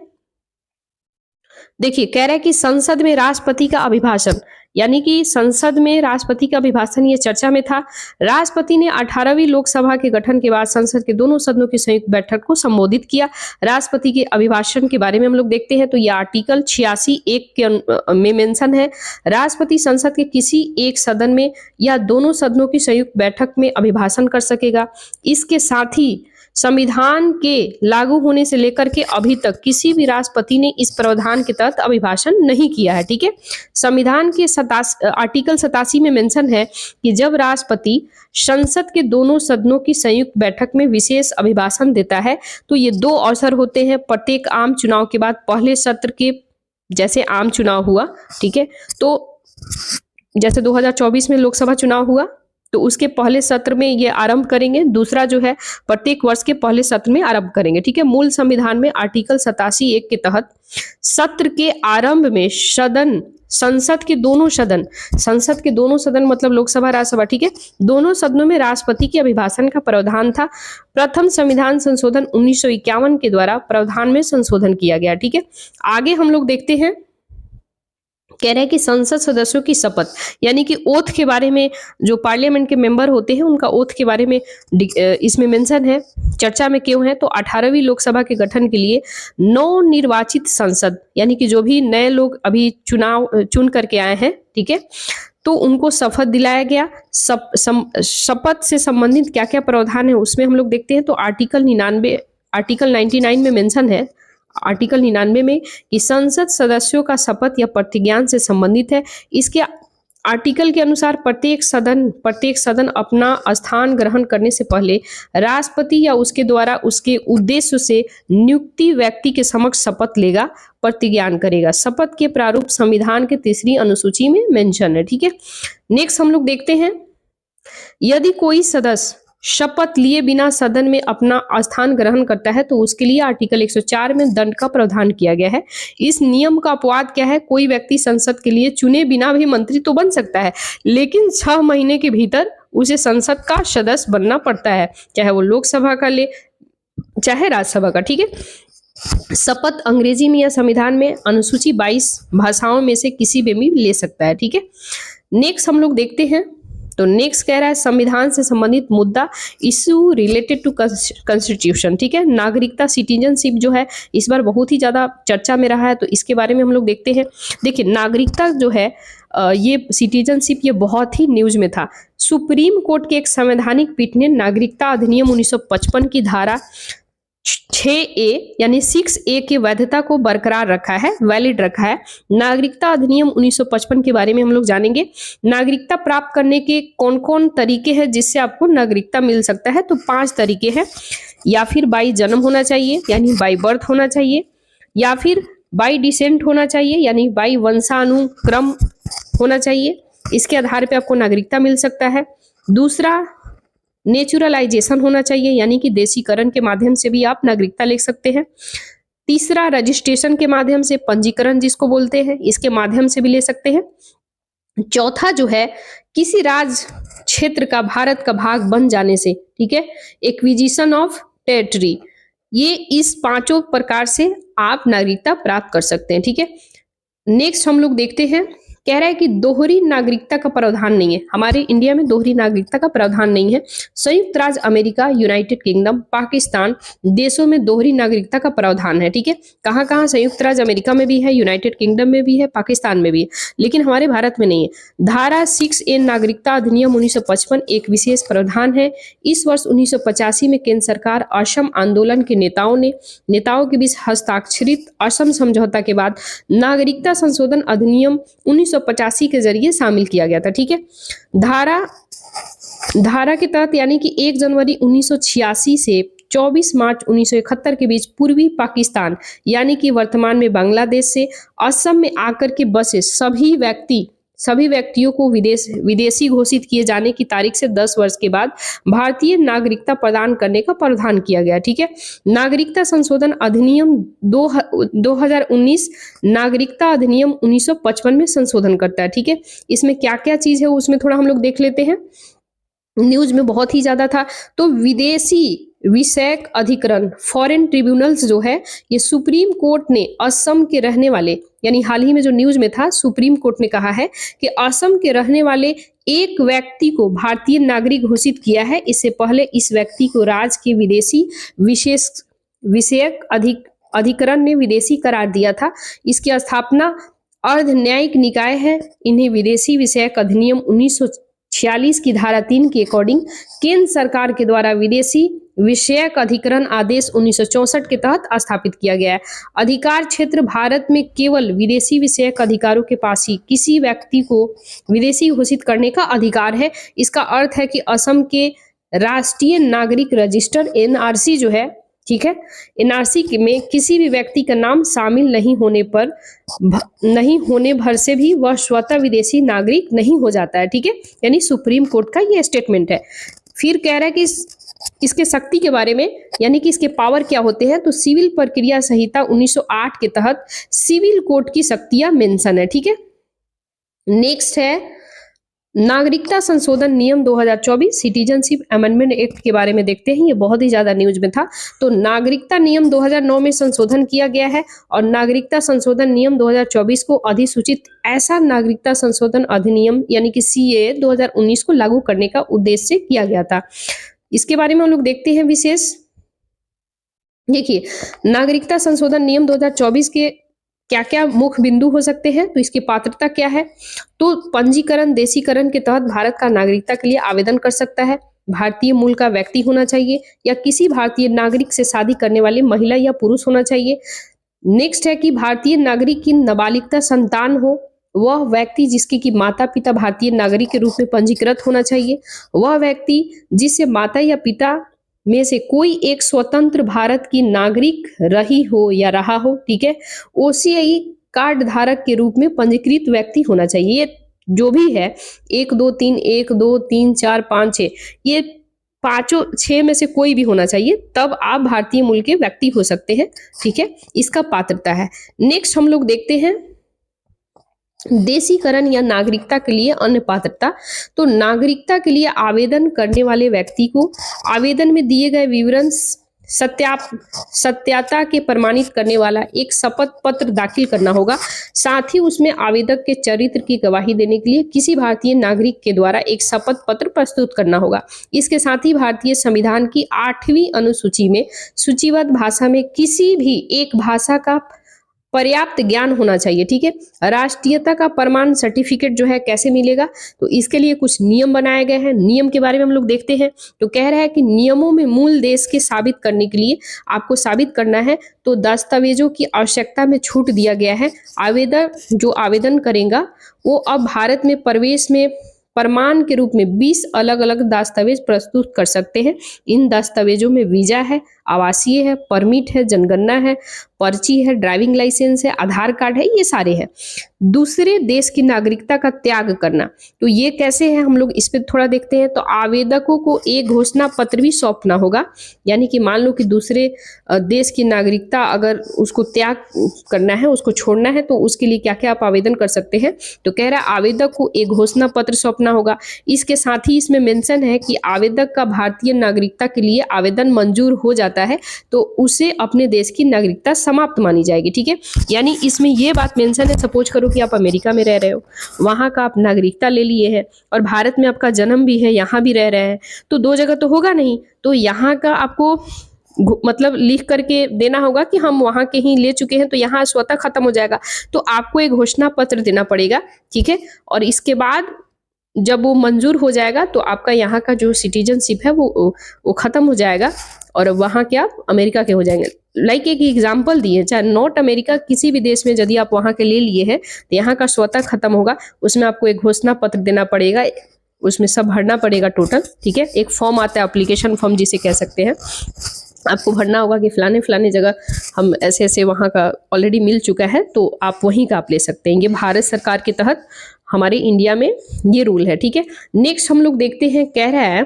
देखिए, कह रहा है कि संसद में राष्ट्रपति का अभिभाषण, यानी कि संसद में राष्ट्रपति का अभिभाषण ये चर्चा में था। राष्ट्रपति ने 18वीं लोकसभा के गठन के बाद संसद के दोनों सदनों की संयुक्त बैठक को संबोधित किया। राष्ट्रपति के अभिभाषण के बारे में हम लोग देखते हैं तो यह आर्टिकल 86(1) के में मेंशन है। राष्ट्रपति संसद के किसी एक सदन में या दोनों सदनों की संयुक्त बैठक में अभिभाषण कर सकेगा। इसके साथ ही संविधान के लागू होने से लेकर के अभी तक किसी भी राष्ट्रपति ने इस प्रावधान के तहत अभिभाषण नहीं किया है। ठीक है, संविधान के आर्टिकल 87 में मेंशन है कि जब राष्ट्रपति संसद के दोनों सदनों की संयुक्त बैठक में विशेष अभिभाषण देता है तो ये 2 अवसर होते हैं प्रत्येक आम चुनाव के बाद। पहले सत्र के जैसे आम चुनाव हुआ, ठीक है, तो जैसे 2024 में लोकसभा चुनाव हुआ तो उसके पहले सत्र में ये आरंभ करेंगे। दूसरा जो है प्रत्येक वर्ष के पहले सत्र में आरंभ करेंगे। ठीक है, मूल संविधान में आर्टिकल 87(1) के तहत सत्र के आरंभ में संसद के दोनों सदन मतलब लोकसभा राज्यसभा, ठीक है, दोनों सदनों में राष्ट्रपति के अभिभाषण का प्रावधान था। प्रथम संविधान संशोधन 1951 के द्वारा प्रावधान में संशोधन किया गया। ठीक है, आगे हम लोग देखते हैं, कह रहे हैं कि संसद सदस्यों की शपथ यानी कि ओथ के बारे में, जो पार्लियामेंट के मेंबर होते हैं उनका ओथ के बारे में इसमें मेंशन है, चर्चा में क्यों है। तो 18वीं लोकसभा के गठन के लिए नवनिर्वाचित संसद यानी कि जो भी नए लोग अभी चुन करके आए हैं, ठीक है, तो उनको शपथ दिलाया गया। शपथ से संबंधित क्या क्या प्रावधान है उसमें हम लोग देखते हैं तो आर्टिकल 99 में मेंशन है, आर्टिकल 99 में कि संसद सदस्यों का शपथ या प्रतिज्ञान से संबंधित है। इसके आर्टिकल के अनुसार प्रत्येक सदन अपना स्थान ग्रहण करने से पहले राष्ट्रपति या उसके द्वारा उसके उद्देश्य से नियुक्ति व्यक्ति के समक्ष शपथ लेगा, प्रतिज्ञान करेगा। शपथ के प्रारूप संविधान के 3री अनुसूची में मेंशन है। ठीक है, नेक्स्ट हम लोग देखते हैं, यदि कोई सदस्य शपथ लिए बिना सदन में अपना स्थान ग्रहण करता है तो उसके लिए आर्टिकल 104 में दंड का प्रावधान किया गया है। इस नियम का अपवाद क्या है, कोई व्यक्ति संसद के लिए चुने बिना भी मंत्री तो बन सकता है, लेकिन 6 महीने के भीतर उसे संसद का सदस्य बनना पड़ता है, चाहे वो लोकसभा का ले चाहे राज्यसभा का। ठीक है, शपथ अंग्रेजी में या संविधान में अनुसूची 22 भाषाओं में से किसी में भी ले सकता है। ठीक है, नेक्स्ट हम लोग देखते हैं, तो नेक्स्ट कह रहा है संविधान से संबंधित मुद्दा, इशू रिलेटेड टू कॉन्स्टिट्यूशन। ठीक है, नागरिकता सिटीजनशिप जो है इस बार बहुत ही ज्यादा चर्चा में रहा है, तो इसके बारे में हम लोग देखते हैं। देखिए, नागरिकता जो है ये सिटीजनशिप ये बहुत ही न्यूज में था। सुप्रीम कोर्ट के एक संवैधानिक पीठ ने नागरिकता अधिनियम 1955 की धारा 6A यानी 6A की वैधता को बरकरार रखा है, वैलिड रखा है। नागरिकता अधिनियम 1955 के बारे में हम लोग जानेंगे। नागरिकता प्राप्त करने के कौन कौन तरीके हैं जिससे आपको नागरिकता मिल सकता है, तो 5 तरीके हैं। या फिर बाई जन्म होना चाहिए यानी बाई बर्थ होना चाहिए, या फिर बाई डिसेंट होना चाहिए यानी बाई वंशानुक्रम होना चाहिए, इसके आधार पर आपको नागरिकता मिल सकता है। दूसरा, नेचुरलाइजेशन होना चाहिए यानी कि देशीकरण के माध्यम से भी आप नागरिकता ले सकते हैं। तीसरा, रजिस्ट्रेशन के माध्यम से, पंजीकरण जिसको बोलते हैं, इसके माध्यम से भी ले सकते हैं। चौथा जो है, किसी राज्य क्षेत्र का भारत का भाग बन जाने से, ठीक है, एक्विजिशन ऑफ टेरिटरी, ये इस 5 प्रकार से आप नागरिकता प्राप्त कर सकते हैं। ठीक है, नेक्स्ट हम लोग देखते हैं, कह रहा है कि दोहरी नागरिकता का प्रावधान नहीं है, हमारे इंडिया में दोहरी नागरिकता का प्रावधान नहीं है। संयुक्त राज्य अमेरिका, यूनाइटेड किंगडम, पाकिस्तान देशों में दोहरी नागरिकता का प्रावधान है। ठीक है, कहाँ कहाँ, संयुक्त राज्य अमेरिका में भी है, यूनाइटेड किंगडम में भी है, पाकिस्तान में भी है, लेकिन हमारे भारत में नहीं है। धारा 6A नागरिकता अधिनियम 1955 एक विशेष प्रावधान है। इस वर्ष 1985 में केंद्र सरकार असम आंदोलन के नेताओं के बीच हस्ताक्षरित असम समझौता के बाद नागरिकता संशोधन अधिनियम 1985 के जरिए शामिल किया गया था। ठीक है, धारा के तहत यानी कि 1 जनवरी 1986 से 24 मार्च 1971 के बीच पूर्वी पाकिस्तान यानी कि वर्तमान में बांग्लादेश से असम में आकर के बसे सभी व्यक्तियों को विदेशी घोषित किए जाने की तारीख से 10 वर्ष के बाद भारतीय नागरिकता प्रदान करने का प्रावधान किया गया। ठीक है, नागरिकता संशोधन अधिनियम 2019 नागरिकता अधिनियम 1955 में संशोधन करता है। ठीक है, इसमें क्या क्या चीज है उसमें थोड़ा हम लोग देख लेते हैं, न्यूज में बहुत ही ज्यादा था। तो विदेशी विषयक अधिकरण फॉरेन ट्रिब्यूनल्स जो है, ये सुप्रीम कोर्ट ने असम के रहने वाले यानी हाल ही में जो न्यूज में था, सुप्रीम कोर्ट ने कहा है कि असम के रहने वाले एक व्यक्ति को भारतीय नागरिक घोषित किया है। इससे पहले इस व्यक्ति को राज्य के विदेशी विशेष विषयक अधिकरण ने विदेशी करार दिया था। इसकी स्थापना अर्ध न्यायिक निकाय है। इन्हें विदेशी विषयक अधिनियम 1946 की धारा 3 के अकॉर्डिंग केंद्र सरकार के द्वारा विदेशी विषयक अधिकरण आदेश 1964 के तहत स्थापित किया गया है। अधिकार क्षेत्र भारत में केवल विदेशी विषयक अधिकारों के पास ही किसी व्यक्ति को विदेशी घोषित करने का अधिकार है। इसका अर्थ है कि असम के राष्ट्रीय नागरिक रजिस्टर एनआरसी जो है, ठीक है, एनआरसी में किसी भी व्यक्ति का नाम शामिल नहीं होने भर से भी वह स्वतः विदेशी नागरिक नहीं हो जाता है। ठीक है, यानी सुप्रीम कोर्ट का ये स्टेटमेंट है। फिर कह रहा है कि इसके शक्ति के बारे में, यानी कि इसके पावर क्या होते हैं। तो सिविल प्रक्रिया संहिता 1908 के तहत सिविल कोर्ट की शक्तियां मेंशन है। ठीक है, नेक्स्ट है नागरिकता संशोधन नियम 2024, सिटीजनशिप अमेंडमेंट एक्ट के बारे में देखते हैं। ये बहुत ही ज्यादा न्यूज में था। तो नागरिकता नियम 2009 में संशोधन किया गया है और नागरिकता संशोधन नियम 2024 को अधिसूचित ऐसा नागरिकता संशोधन अधिनियम यानी कि सीए 2019 को लागू करने का उद्देश्य से किया गया था। इसके बारे में हम लोग देखते हैं विशेष। देखिए, नागरिकता संशोधन नियम 2024 के क्या क्या मुख्य बिंदु हो सकते हैं। तो इसकी पात्रता क्या है। तो पंजीकरण देशीकरण के तहत भारत का नागरिकता के लिए आवेदन कर सकता है। भारतीय मूल का व्यक्ति होना चाहिए या किसी भारतीय नागरिक से शादी करने वाले महिला या पुरुष होना चाहिए। नेक्स्ट है कि भारतीय नागरिक की नाबालिगता संतान हो। वह व्यक्ति जिसके की माता पिता भारतीय नागरिक के रूप में पंजीकृत होना चाहिए। वह व्यक्ति जिससे माता या पिता में से कोई एक स्वतंत्र भारत की नागरिक रही हो या रहा हो। ठीक है, ओसीआई कार्ड धारक के रूप में पंजीकृत व्यक्ति होना चाहिए। ये जो भी है 1 2 3 1 2 3 4 5 6, ये पांचों 6 में से कोई भी होना चाहिए, तब आप भारतीय मूल के व्यक्ति हो सकते हैं। ठीक है, इसका पात्रता है। नेक्स्ट हम लोग देखते हैं देशीकरण या नागरिकता के लिए अन्य पात्रता। तो नागरिकता के लिए आवेदन करने वाले व्यक्ति को आवेदन में दिए गए विवरण सत्यता के प्रमाणित करने वाला एक शपथ पत्र दाखिल करना होगा। साथ ही उसमें आवेदक के चरित्र की गवाही देने के लिए किसी भारतीय नागरिक के द्वारा एक शपथ पत्र प्रस्तुत करना होगा। इसके साथ ही भारतीय संविधान की 8वीं अनुसूची में सूचीबद्ध भाषा में किसी भी एक भाषा का पर्याप्त ज्ञान होना चाहिए। ठीक है, राष्ट्रीयता का प्रमाण सर्टिफिकेट जो है कैसे मिलेगा। तो इसके लिए कुछ नियम बनाए गए हैं। नियम के बारे में हम लोग देखते हैं। तो कह रहा है कि नियमों में मूल देश के साबित करने के लिए आपको साबित करना है तो दस्तावेजों की आवश्यकता में छूट दिया गया है। आवेदक जो आवेदन करेगा वो अब भारत में प्रवेश में प्रमाण के रूप में 20 अलग अलग दस्तावेज प्रस्तुत कर सकते हैं। इन दस्तावेजों में वीजा है, आवासीय है, परमिट है, जनगणना है, पर्ची है, ड्राइविंग लाइसेंस है, आधार कार्ड है, ये सारे हैं। दूसरे देश की नागरिकता का त्याग करना, तो ये कैसे है हम लोग इस पे थोड़ा देखते हैं। तो आवेदकों को एक घोषणा पत्र भी सौंपना होगा। यानी कि मान लो कि दूसरे देश की नागरिकता अगर उसको त्याग करना है, उसको छोड़ना है, तो उसके लिए क्या क्या आप आवेदन कर सकते हैं। तो कह रहा है आवेदक को एक घोषणा पत्र सौंपना होगा। इसके साथ ही इसमें मेंशन है कि आवेदक का भारतीय नागरिकता के लिए आवेदन मंजूर हो जाता है तो उसे अपने देश की नागरिकता समाप्त मानी जाएगी। ठीक है, यानी इसमें ये बात मेंशन है, सपोज करो कि आप अमेरिका में रह रहे हो, वहां का आप नागरिकता ले लिए हैं और भारत में आपका जन्म भी है, यहाँ भी रह रहे हैं, तो दो जगह तो होगा नहीं। तो यहाँ का आपको मतलब लिख करके देना होगा कि हम वहां के ही ले चुके हैं, तो यहाँ स्वतः खत्म हो जाएगा। तो आपको एक घोषणा पत्र देना पड़ेगा। ठीक है, और इसके बाद जब वो मंजूर हो जाएगा तो आपका यहाँ का जो सिटीजनशिप है वो खत्म हो जाएगा और वहाँ के आप अमेरिका के हो जाएंगे। लाइक एक एग्जांपल दिए, चाहे नॉट अमेरिका, किसी भी देश में यदि आप वहाँ के ले लिए हैं तो यहाँ का स्वतः खत्म होगा। उसमें आपको एक घोषणा पत्र देना पड़ेगा, उसमें सब भरना पड़ेगा टोटल। ठीक है, एक फॉर्म आता है, एप्लीकेशन फॉर्म जिसे कह सकते हैं। आपको भरना होगा कि फलाने फलाने जगह हम ऐसे ऐसे वहाँ का ऑलरेडी मिल चुका है, तो आप वहीं का आप ले सकते हैं। ये भारत सरकार के तहत हमारे इंडिया में ये रूल है। ठीक है, नेक्स्ट हम लोग देखते हैं, कह रहा है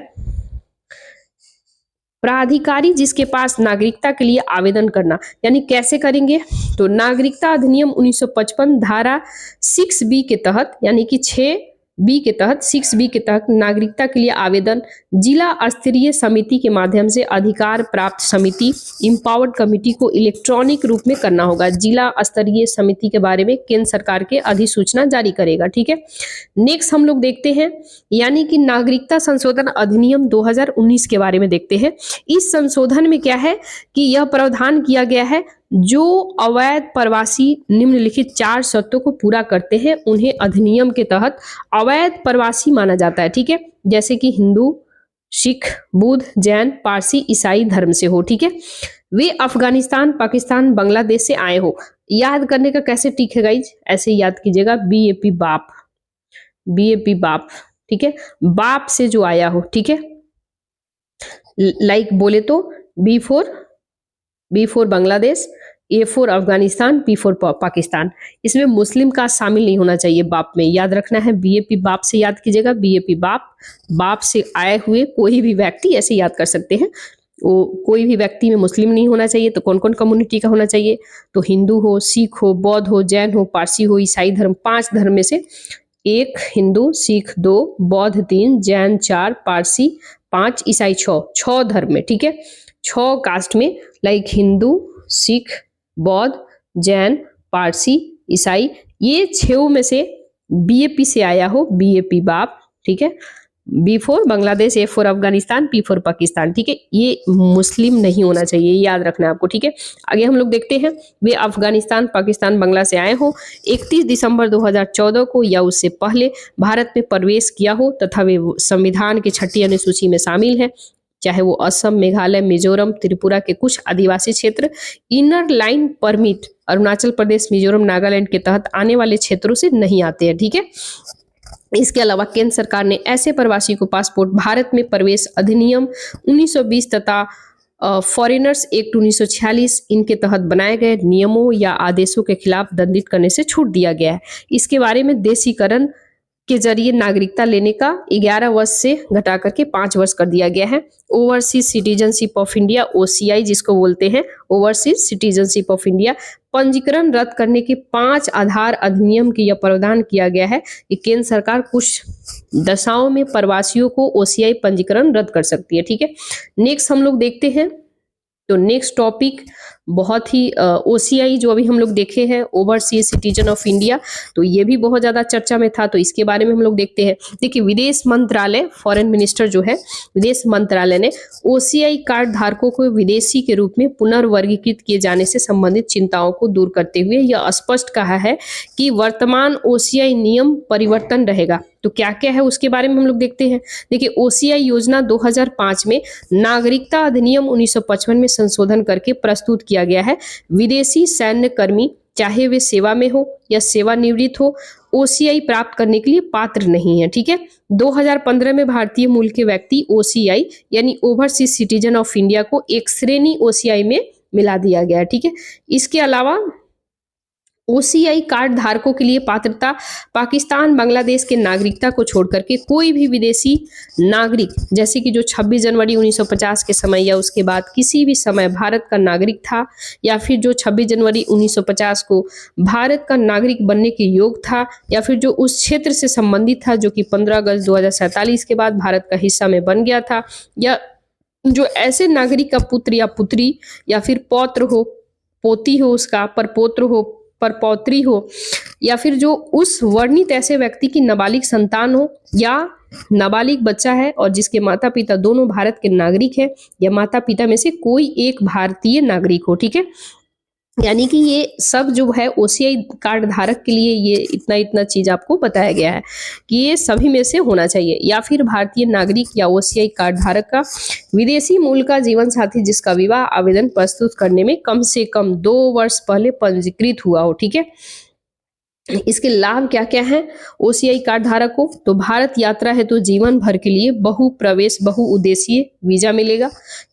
प्राधिकारी जिसके पास नागरिकता के लिए आवेदन करना, यानी कैसे करेंगे। तो नागरिकता अधिनियम 1955 धारा 6B के तहत, यानी कि 6 बी के तहत 6B के तहत नागरिकता के लिए आवेदन जिला स्तरीय समिति के माध्यम से अधिकार प्राप्त समिति इम्पावर्ड कमिटी को इलेक्ट्रॉनिक रूप में करना होगा। जिला स्तरीय समिति के बारे में केंद्र सरकार के अधिसूचना जारी करेगा। ठीक है, नेक्स्ट हम लोग देखते हैं यानी कि नागरिकता संशोधन अधिनियम 2019 के बारे में देखते हैं। इस संशोधन में क्या है कि यह प्रावधान किया गया है, जो अवैध प्रवासी निम्नलिखित 4 शर्तों को पूरा करते हैं उन्हें अधिनियम के तहत अवैध प्रवासी माना जाता है। ठीक है, जैसे कि हिंदू, सिख, बुद्ध, जैन, पारसी, ईसाई धर्म से हो। ठीक है, वे अफगानिस्तान, पाकिस्तान, बांग्लादेश से आए हो। याद करने का कैसे टिक है गाइज, ऐसे याद कीजिएगा, BAP बाप, BAP बाप। ठीक है, बाप से जो आया हो। ठीक है, लाइक बोले तो B for Bangladesh, A for Afghanistan, P for Pakistan. इसमें मुस्लिम का शामिल नहीं होना चाहिए बाप में, याद रखना है। BAP बाप से याद कीजिएगा, BAP बाप, बाप से आए हुए कोई भी व्यक्ति, ऐसे याद कर सकते हैं। वो कोई भी व्यक्ति में मुस्लिम नहीं होना चाहिए। तो कौन कौन कम्युनिटी का होना चाहिए, तो हिंदू हो, सिख हो, बौद्ध हो, जैन हो, पारसी हो, ईसाई धर्म, 5 धर्म में से 1 हिंदू, सिख 2, बौद्ध 3, जैन 4, पारसी 5, ईसाई 6 धर्म में। ठीक है, 6 कास्ट में, लाइक हिंदू, सिख, बौद्ध, जैन, पारसी, ईसाई, ये 6 में से BAP से आया हो, BAP बाप। ठीक है, B for Bangladesh, A for Afghanistan, P for Pakistan. ठीक है, ये मुस्लिम नहीं होना चाहिए, याद रखना है आपको। ठीक है, आगे हम लोग देखते हैं, वे अफगानिस्तान, पाकिस्तान, बांग्ला से आए हो, 31 दिसंबर 2014 को या उससे पहले भारत में प्रवेश किया हो तथा वे संविधान की 6ठी अनुसूची में शामिल है, चाहे वो असम, मेघालय, मिजोरम, त्रिपुरा के कुछ आदिवासी क्षेत्र, inner line permit Arunachal Pradesh, Mizoram, Nagaland के तहत आने वाले क्षेत्रों से नहीं आते हैं। ठीक है, इसके अलावा केंद्र सरकार ने ऐसे प्रवासी को पासपोर्ट भारत में प्रवेश अधिनियम 1920 तथा फॉरेनर्स एक्ट 1946 इनके तहत बनाए गए नियमों या आदेशों के खिलाफ दंडित करने से छूट दिया गया है। इसके बारे में देशीकरण के जरिए नागरिकता लेने का 11 वर्ष से घटा करके 5 वर्ष कर दिया गया है। Overseas citizenship of India, OCI जिसको बोलते हैं, ओवरसीज सिटीजनशिप ऑफ इंडिया, पंजीकरण रद्द करने के 5 आधार अधिनियम की यह प्रावधान किया गया है कि केंद्र सरकार कुछ दशाओं में प्रवासियों को OCI पंजीकरण रद्द कर सकती है। ठीक है, नेक्स्ट हम लोग देखते हैं, तो नेक्स्ट टॉपिक बहुत ही OCI जो अभी हम लोग देखे हैं, ओवरसीज सिटीजन ऑफ इंडिया, तो ये भी बहुत ज्यादा चर्चा में था, तो इसके बारे में हम लोग देखते हैं। देखिए, विदेश मंत्रालय, फॉरेन मिनिस्टर जो है, विदेश मंत्रालय ने OCI कार्ड धारकों को विदेशी के रूप में पुनर्वर्गीकृत किए जाने से संबंधित चिंताओं को दूर करते हुए यह स्पष्ट कहा है कि वर्तमान OCI नियम परिवर्तन रहेगा। तो क्या क्या है उसके बारे में हम लोग देखते हैं। देखिए, OCI योजना 2005 में नागरिकता अधिनियम 1955 में संशोधन करके प्रस्तुत किया गया है। विदेशी सैन्य कर्मी, चाहे वे सेवा में हो या सेवानिवृत्त हो, OCI प्राप्त करने के लिए पात्र नहीं है। ठीक है, 2015 में भारतीय मूल के व्यक्ति OCI यानी ओवरसीज सिटीजन ऑफ इंडिया को एक श्रेणी OCI में मिला दिया गया है। ठीक है, इसके अलावा OCI कार्ड धारकों के लिए पात्रता पाकिस्तान, बांग्लादेश के नागरिकता को छोड़कर के कोई भी विदेशी नागरिक, जैसे कि जो 26 जनवरी 1950 के समय या उसके बाद किसी भी समय भारत का नागरिक था, या फिर जो 26 जनवरी 1950 को भारत का नागरिक बनने के योग था, या फिर जो उस क्षेत्र से संबंधित था जो कि 15 अगस्त 2047 के बाद भारत का हिस्सा में बन गया था, या जो ऐसे नागरिक का पुत्र या पुत्री या फिर पौत्र हो, पोती हो, उसका परपोत्र हो, परपौत्री हो, या फिर जो उस वर्णित ऐसे व्यक्ति की नाबालिग संतान हो या नाबालिग बच्चा है और जिसके माता पिता दोनों भारत के नागरिक हैं, या माता पिता में से कोई एक भारतीय नागरिक हो। ठीक है, यानी कि ये सब जो है OCI कार्ड धारक के लिए ये इतना चीज आपको बताया गया है कि ये सभी में से होना चाहिए, या फिर भारतीय नागरिक या OCI कार्ड धारक का विदेशी मूल का जीवन साथी जिसका विवाह आवेदन प्रस्तुत करने में कम से कम 2 वर्ष पहले पंजीकृत हुआ हो। ठीक है, इसके लाभ क्या क्या है OCI कार्ड धारक को, तो भारत यात्रा है तो जीवन भर के लिए बहु प्रवेश बहुउद्देशीय वीजा मिलेगा।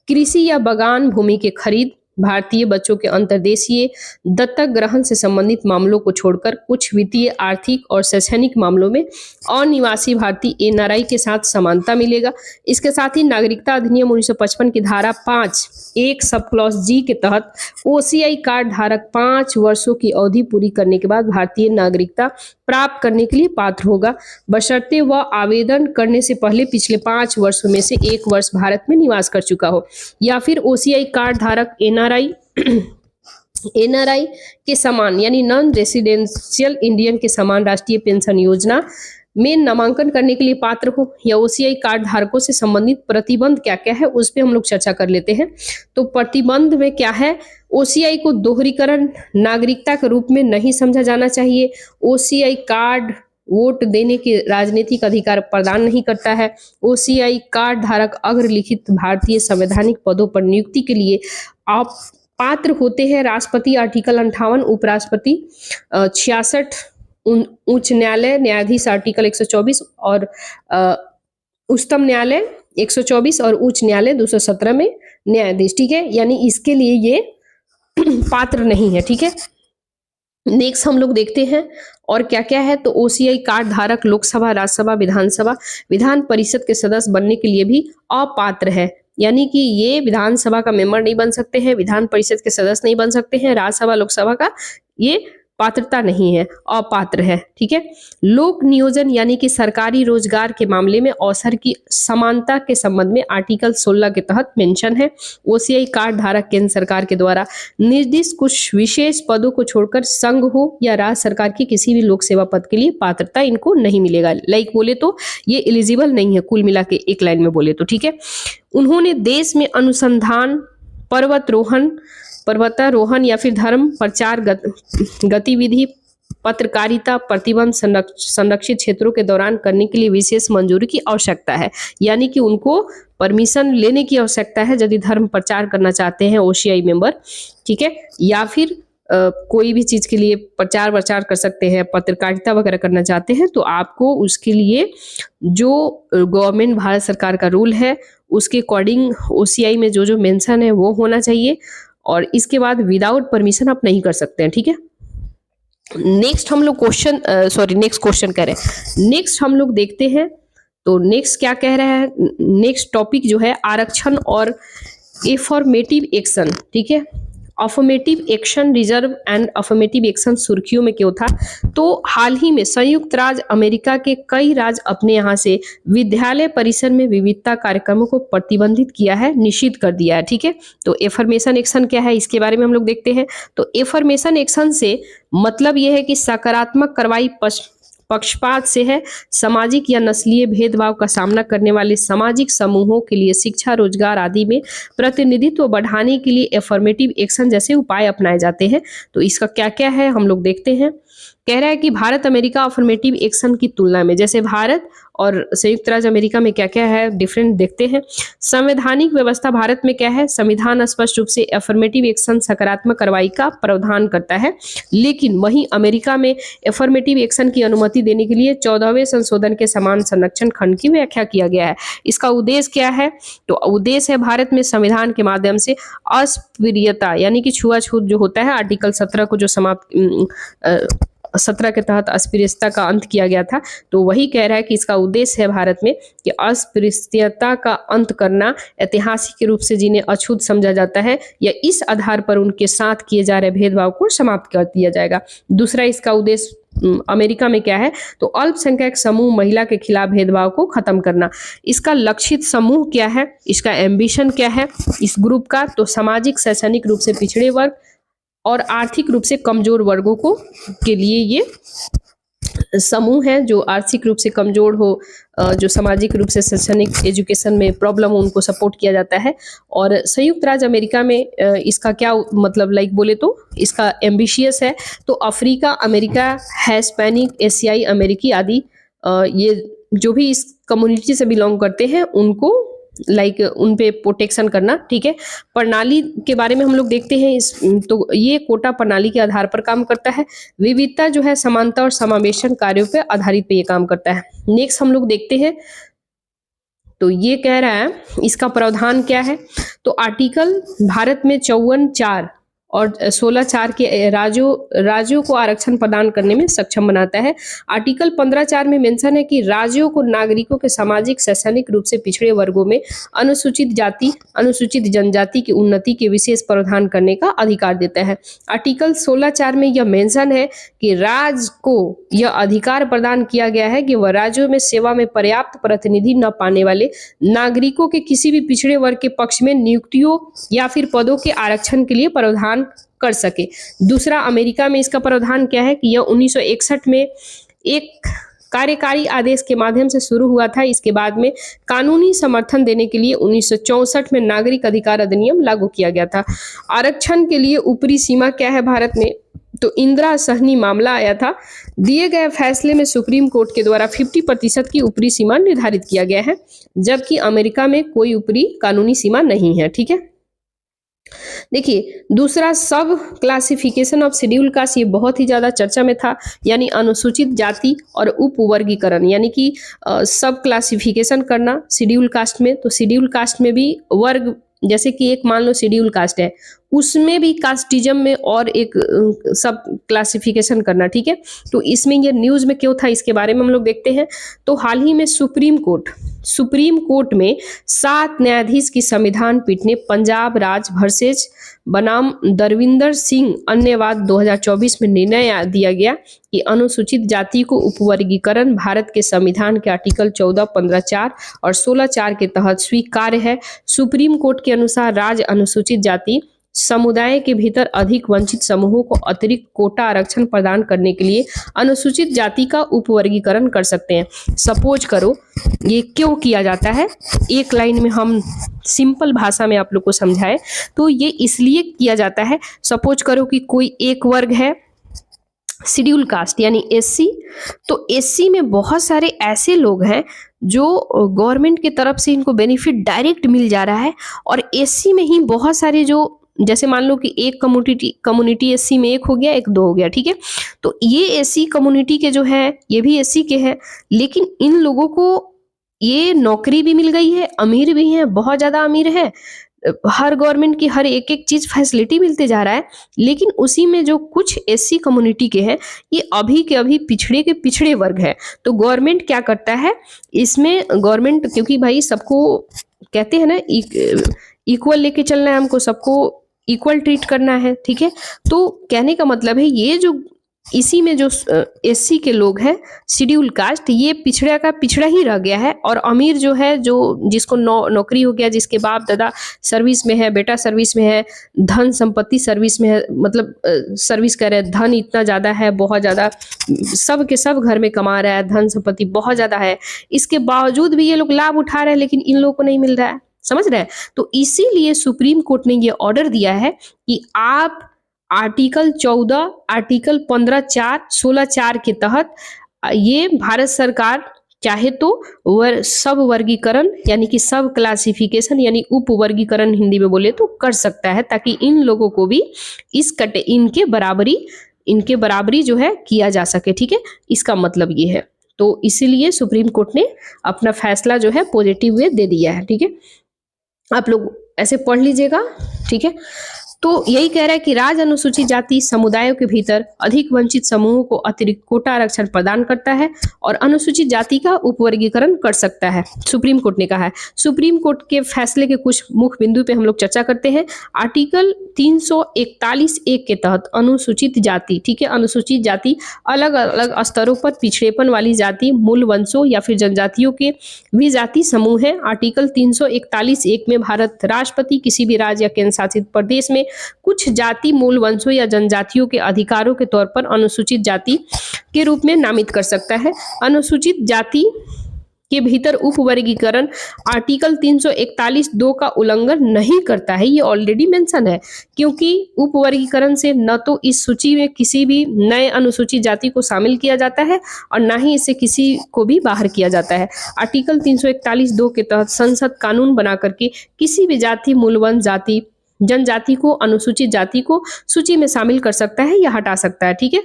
कृषि या बागान भूमि के खरीद, भारतीय बच्चों के अंतर्देशीय दत्तक ग्रहण से संबंधित मामलों को छोड़कर कुछ वित्तीय, आर्थिक और शैक्षणिक मामलों में अनिवासी भारतीय एनआरआई के साथ समानता मिलेगा। इसके साथ ही नागरिकता अधिनियम 1955 की धारा 5 एक सब क्लॉज जी के तहत ओसीआई कार्ड धारक 5 वर्षों की अवधि पूरी करने के बाद भारतीय नागरिकता प्राप्त करने के लिए पात्र होगा, बशर्ते वह आवेदन करने से पहले पिछले 5 वर्षों में से 1 वर्ष भारत में निवास कर चुका हो, या फिर ओसीआई कार्ड धारक एनआरआई के समान यानी नॉन रेसिडेंशियल इंडियन के समान राष्ट्रीय पेंशन योजना में नामांकन करने के लिए पात्र हो। या ओसीआई कार्ड धारकों से संबंधित प्रतिबंध क्या क्या है उस पर हम लोग चर्चा कर लेते हैं। तो प्रतिबंध में क्या है, ओसीआई को दोहरीकरण नागरिकता के रूप में नहीं समझा जाना चाहिए। ओसीआई कार्ड वोट देने के राजनीतिक अधिकार प्रदान नहीं करता है। ओसीआई कार्ड धारक अग्रलिखित भारतीय संवैधानिक पदों पर नियुक्ति के लिए आप पात्र होते हैं। राष्ट्रपति आर्टिकल 58, उपराष्ट्रपति 66, उच्च न्यायालय न्यायाधीश आर्टिकल 124 और उच्चतम न्यायालय 124 और उच्च न्यायालय 217 में न्यायाधीश, ठीक है, यानी इसके लिए ये पात्र नहीं है, ठीक है। नेक्स्ट हम लोग देखते हैं और क्या क्या है। तो ओसीआई कार्ड धारक लोकसभा, राज्यसभा, विधानसभा, विधान परिषद के सदस्य बनने के लिए भी अपात्र है, यानी कि ये विधानसभा का मेंबर नहीं बन सकते हैं, विधान परिषद के सदस्य नहीं बन सकते हैं, राज्यसभा लोकसभा का ये पात्रता नहीं है, अपात्र है, ठीक है। लोक नियोजन यानी कि सरकारी रोजगार के मामले में अवसर की समानता के संबंध में आर्टिकल 16 के तहत मेंशन है। ओसीआई कार्ड धारक केंद्र सरकार के द्वारा निर्दिष्ट कुछ विशेष पदों को छोड़कर संघ हो या राज्य सरकार की किसी भी लोक सेवा पद के लिए पात्रता इनको नहीं मिलेगा। लाइक बोले तो ये एलिजिबल नहीं है, कुल मिला के एक लाइन में बोले तो, ठीक है। उन्होंने देश में अनुसंधान, पर्वतारोहण या फिर धर्म प्रचार गतिविधि, पत्रकारिता, प्रतिबंध संरक्षित क्षेत्रों के दौरान करने के लिए विशेष मंजूरी की आवश्यकता है, यानी कि उनको परमिशन लेने की आवश्यकता है यदि धर्म प्रचार करना चाहते हैं ओसीआई मेंबर, ठीक है, या फिर कोई भी चीज के लिए प्रचार कर सकते हैं, पत्रकारिता वगैरह करना चाहते हैं तो आपको उसके लिए जो गवर्नमेंट भारत सरकार का रूल है उसके अकॉर्डिंग ओसीआई में जो जो मेंशन है वो होना चाहिए, और इसके बाद विदाउट परमिशन आप नहीं कर सकते हैं, ठीक है। नेक्स्ट हम लोग नेक्स्ट क्वेश्चन कह रहे हैं, नेक्स्ट हम लोग देखते हैं। तो नेक्स्ट क्या कह रहा है, नेक्स्ट टॉपिक जो है आरक्षण और एफर्मेटिव एक्शन, ठीक है। Affirmative action, reserve and affirmative action सुर्खियों में क्यों था, तो हाल ही में संयुक्त राज्य अमेरिका के कई राज्य अपने यहाँ से विद्यालय परिसर में विविधता कार्यक्रमों को प्रतिबंधित किया है, निषिद्ध कर दिया है, ठीक है। तो एफर्मेशन एक्शन क्या है इसके बारे में हम लोग देखते हैं। तो एफर्मेशन एक्शन से मतलब यह है कि सकारात्मक कार्रवाई पक्षपात से है, सामाजिक या नस्लीय भेदभाव का सामना करने वाले सामाजिक समूहों के लिए शिक्षा, रोजगार आदि में प्रतिनिधित्व बढ़ाने के लिए एफर्मेटिव एक्शन जैसे उपाय अपनाए जाते हैं। तो इसका क्या क्या है हम लोग देखते हैं। कह रहा है कि भारत अमेरिका अफर्मेटिव एक्शन की तुलना में, जैसे भारत और संयुक्त राज्य अमेरिका में क्या क्या है डिफरेंट देखते हैं। संवैधानिक व्यवस्था भारत में क्या है, संविधान स्पष्ट रूप से अफर्मेटिव एक्शन सकारात्मक कार्रवाई का प्रावधान करता है, लेकिन वहीं अमेरिका में अफर्मेटिव एक्शन की अनुमति देने के लिए 14वें संशोधन के समान संरक्षण खंड की व्याख्या किया गया है। इसका उद्देश्य क्या है, तो उद्देश्य है भारत में संविधान के माध्यम से अस्पृश्यता यानी कि छुआछूत जो होता है, आर्टिकल 17 को जो समाप्त 17 के तहत अस्पृश्यता का अंत किया गया था, तो वही कह रहा है कि इसका उद्देश्य है भारत में कि अस्पृश्यता का अंत करना, ऐतिहासिक रूप से जिन्हें अछूत समझा जाता है या इस आधार पर उनके साथ किए जा रहे भेदभाव को समाप्त कर दिया जाएगा। दूसरा इसका उद्देश्य अमेरिका में क्या है, तो अल्पसंख्यक समूह महिला के खिलाफ भेदभाव को खत्म करना। इसका लक्षित समूह क्या है, इसका एम्बिशन क्या है इस ग्रुप का, तो सामाजिक शैक्षणिक रूप से पिछड़े वर्ग और आर्थिक रूप से कमजोर वर्गों को के लिए ये समूह है, जो आर्थिक रूप से कमजोर हो, जो सामाजिक रूप से शैक्षणिक एजुकेशन में प्रॉब्लम हो, उनको सपोर्ट किया जाता है। और संयुक्त राज्य अमेरिका में इसका क्या मतलब लाइक बोले तो इसका एम्बिशियस है, तो अफ्रीका, अमेरिका, हिस्पैनिक, एशियाई अमेरिकी आदि ये जो भी इस कम्युनिटी से बिलोंग करते हैं उनको लाइक उन पे प्रोटेक्शन करना, ठीक है। प्रणाली के बारे में हम लोग देखते हैं तो ये कोटा प्रणाली के आधार पर काम करता है। विविधता जो है समानता और समावेशन कार्यों पे आधारित पे ये काम करता है। नेक्स्ट हम लोग देखते हैं तो ये कह रहा है इसका प्रावधान क्या है। तो आर्टिकल भारत में 54(4) और 16(4) के राज्यों को आरक्षण प्रदान करने में सक्षम बनाता है। आर्टिकल 15(4) में मेंशन है कि राज्यों को नागरिकों के सामाजिक शैक्षणिक रूप से पिछड़े वर्गों में अनुसूचित जाति अनुसूचित जनजाति की उन्नति के विशेष प्रावधान करने का अधिकार देता है। आर्टिकल 16(4) में यह मेंशन है कि राज्य को यह अधिकार प्रदान किया गया है कि वह राज्यों में सेवा में पर्याप्त प्रतिनिधि न पाने वाले नागरिकों के किसी भी पिछड़े वर्ग के पक्ष में नियुक्तियों या फिर पदों के आरक्षण के लिए प्रावधान कर सके। दूसरा, अमेरिका में इसका प्रावधान क्या है कि यह 1961 में एक कार्यकारी आदेश के माध्यम से शुरू हुआ था। इसके बाद में कानूनी समर्थन देने के लिए 1964 में नागरिक अधिकार अधिनियम लागू किया गया था। आरक्षण के लिए ऊपरी सीमा क्या है भारत में, तो इंदिरा सहनी मामला आया था। दिए गए फैसले में सुप्रीम कोर्ट के द्वारा 50% की ऊपरी सीमा निर्धारित किया गया है, जबकि अमेरिका में कोई ऊपरी कानूनी सीमा नहीं है। ठीक है, देखिए दूसरा, सब क्लासिफिकेशन ऑफ शेड्यूल कास्ट, ये बहुत ही ज्यादा चर्चा में था, यानी अनुसूचित जाति और उप वर्गीकरण, यानी कि सब क्लासिफिकेशन करना शेड्यूल कास्ट में। तो शेड्यूल कास्ट में भी वर्ग, जैसे कि एक मान लो शेड्यूल कास्ट है, उसमें भी कास्टिज्म में और एक सब क्लासिफिकेशन करना। ठीक है, तो इसमें ये न्यूज में क्यों था, इसके बारे में हम लोग देखते हैं। तो हाल ही में सुप्रीम कोर्ट में 7 न्यायाधीश की संविधान पीठ ने पंजाब राज्य वर्सेज बनाम दरविंदर सिंह अन्यवाद 2024 में निर्णय दिया गया कि अनुसूचित जाति को उपवर्गीकरण भारत के संविधान के आर्टिकल 14, 15(4) और 16(4) के तहत स्वीकार्य है। सुप्रीम कोर्ट के अनुसार राज्य अनुसूचित जाति समुदाय के भीतर अधिक वंचित समूहों को अतिरिक्त कोटा आरक्षण प्रदान करने के लिए अनुसूचित जाति का उपवर्गीकरण कर सकते हैं। सपोज करो, ये क्यों किया जाता है, एक लाइन में हम सिंपल भाषा में आप लोग को समझाए तो ये इसलिए किया जाता है। सपोज करो कि कोई एक वर्ग है शेड्यूल कास्ट यानी एससी, तो एससी में बहुत सारे ऐसे लोग हैं जो गवर्नमेंट की तरफ से इनको बेनिफिट डायरेक्ट मिल जा रहा है, और एससी में ही बहुत सारे जो, जैसे मान लो कि एक कम्युनिटी एससी में एक हो गया, एक दो हो गया। ठीक है, तो ये एससी कम्युनिटी के जो है ये भी एससी के हैं, लेकिन इन लोगों को ये नौकरी भी मिल गई है, अमीर भी हैं, बहुत ज्यादा अमीर है, हर गवर्नमेंट की हर एक एक चीज फैसिलिटी मिलते जा रहा है। लेकिन उसी में जो कुछ एससी कम्युनिटी के हैं ये अभी के अभी पिछड़े के पिछड़े वर्ग है। तो गवर्नमेंट क्या करता है इसमें, गवर्नमेंट क्योंकि भाई सबको कहते हैं ना इक्वल लेके चलना है, हमको सबको इक्वल ट्रीट करना है। ठीक है, तो कहने का मतलब है ये जो इसी में जो एससी के लोग हैं शेड्यूल कास्ट, ये पिछड़ा का पिछड़ा ही रह गया है, और अमीर जो है, जो जिसको नौकरी हो गया, जिसके बाप दादा सर्विस में है, बेटा सर्विस में है, धन संपत्ति सर्विस में है, मतलब सर्विस कर रहे हैं, धन इतना ज़्यादा है, बहुत ज़्यादा, सब के सब घर में कमा रहा है, धन संपत्ति बहुत ज़्यादा है, इसके बावजूद भी ये लोग लाभ उठा रहे हैं, लेकिन इन लोगों को नहीं मिल रहा है। समझ रहे हैं? तो इसीलिए सुप्रीम कोर्ट ने ये ऑर्डर दिया है कि आप आर्टिकल 14, आर्टिकल 15(4), 16(4) के तहत ये भारत सरकार चाहे तो सब वर्गीकरण यानी कि सब क्लासिफिकेशन यानी उप वर्गीकरण हिंदी में बोले तो कर सकता है, ताकि इन लोगों को भी इनके बराबरी जो है किया जा सके। ठीक है, इसका मतलब ये है। तो इसीलिए सुप्रीम कोर्ट ने अपना फैसला जो है पॉजिटिव वे दे दिया है। ठीक है, आप लोग ऐसे पढ़ लीजिएगा। ठीक है, तो यही कह रहा है कि राज्य अनुसूचित जाति समुदायों के भीतर अधिक वंचित समूहों को अतिरिक्त कोटा आरक्षण प्रदान करता है और अनुसूचित जाति का उपवर्गीकरण कर सकता है, सुप्रीम कोर्ट ने कहा है। सुप्रीम कोर्ट के फैसले के कुछ मुख्य बिंदु पे हम लोग चर्चा करते हैं। आर्टिकल 341(1) के तहत अनुसूचित जाति, ठीक है, अनुसूचित जाति अलग अलग स्तरों पर पिछड़ेपन वाली जाति, मूल वंशों या फिर जनजातियों के भी जाति समूह है। आर्टिकल 341(1) में भारत राष्ट्रपति किसी भी राज्य या केंद्र शासित प्रदेश में कुछ जाति, मूल वंशों या जनजातियों के अधिकारों के तौर पर अनुसूचित जाति के रूप में नामित कर सकता है। अनुसूचित जाति के भीतर उपवर्गीकरण आर्टिकल 341(2) का उल्लंघन नहीं करता है, ये ऑलरेडी मेंशन है, क्योंकि उपवर्गीकरण से न तो इस सूची में किसी भी नए अनुसूचित जाति को शामिल किया जाता है और ना ही इससे किसी को भी बाहर किया जाता है। आर्टिकल 341(2) के तहत संसद कानून बना करके किसी भी जाति, मूलवंश जाति, जनजाति को, अनुसूचित जाति को सूची में शामिल कर सकता है या हटा सकता है। ठीक है,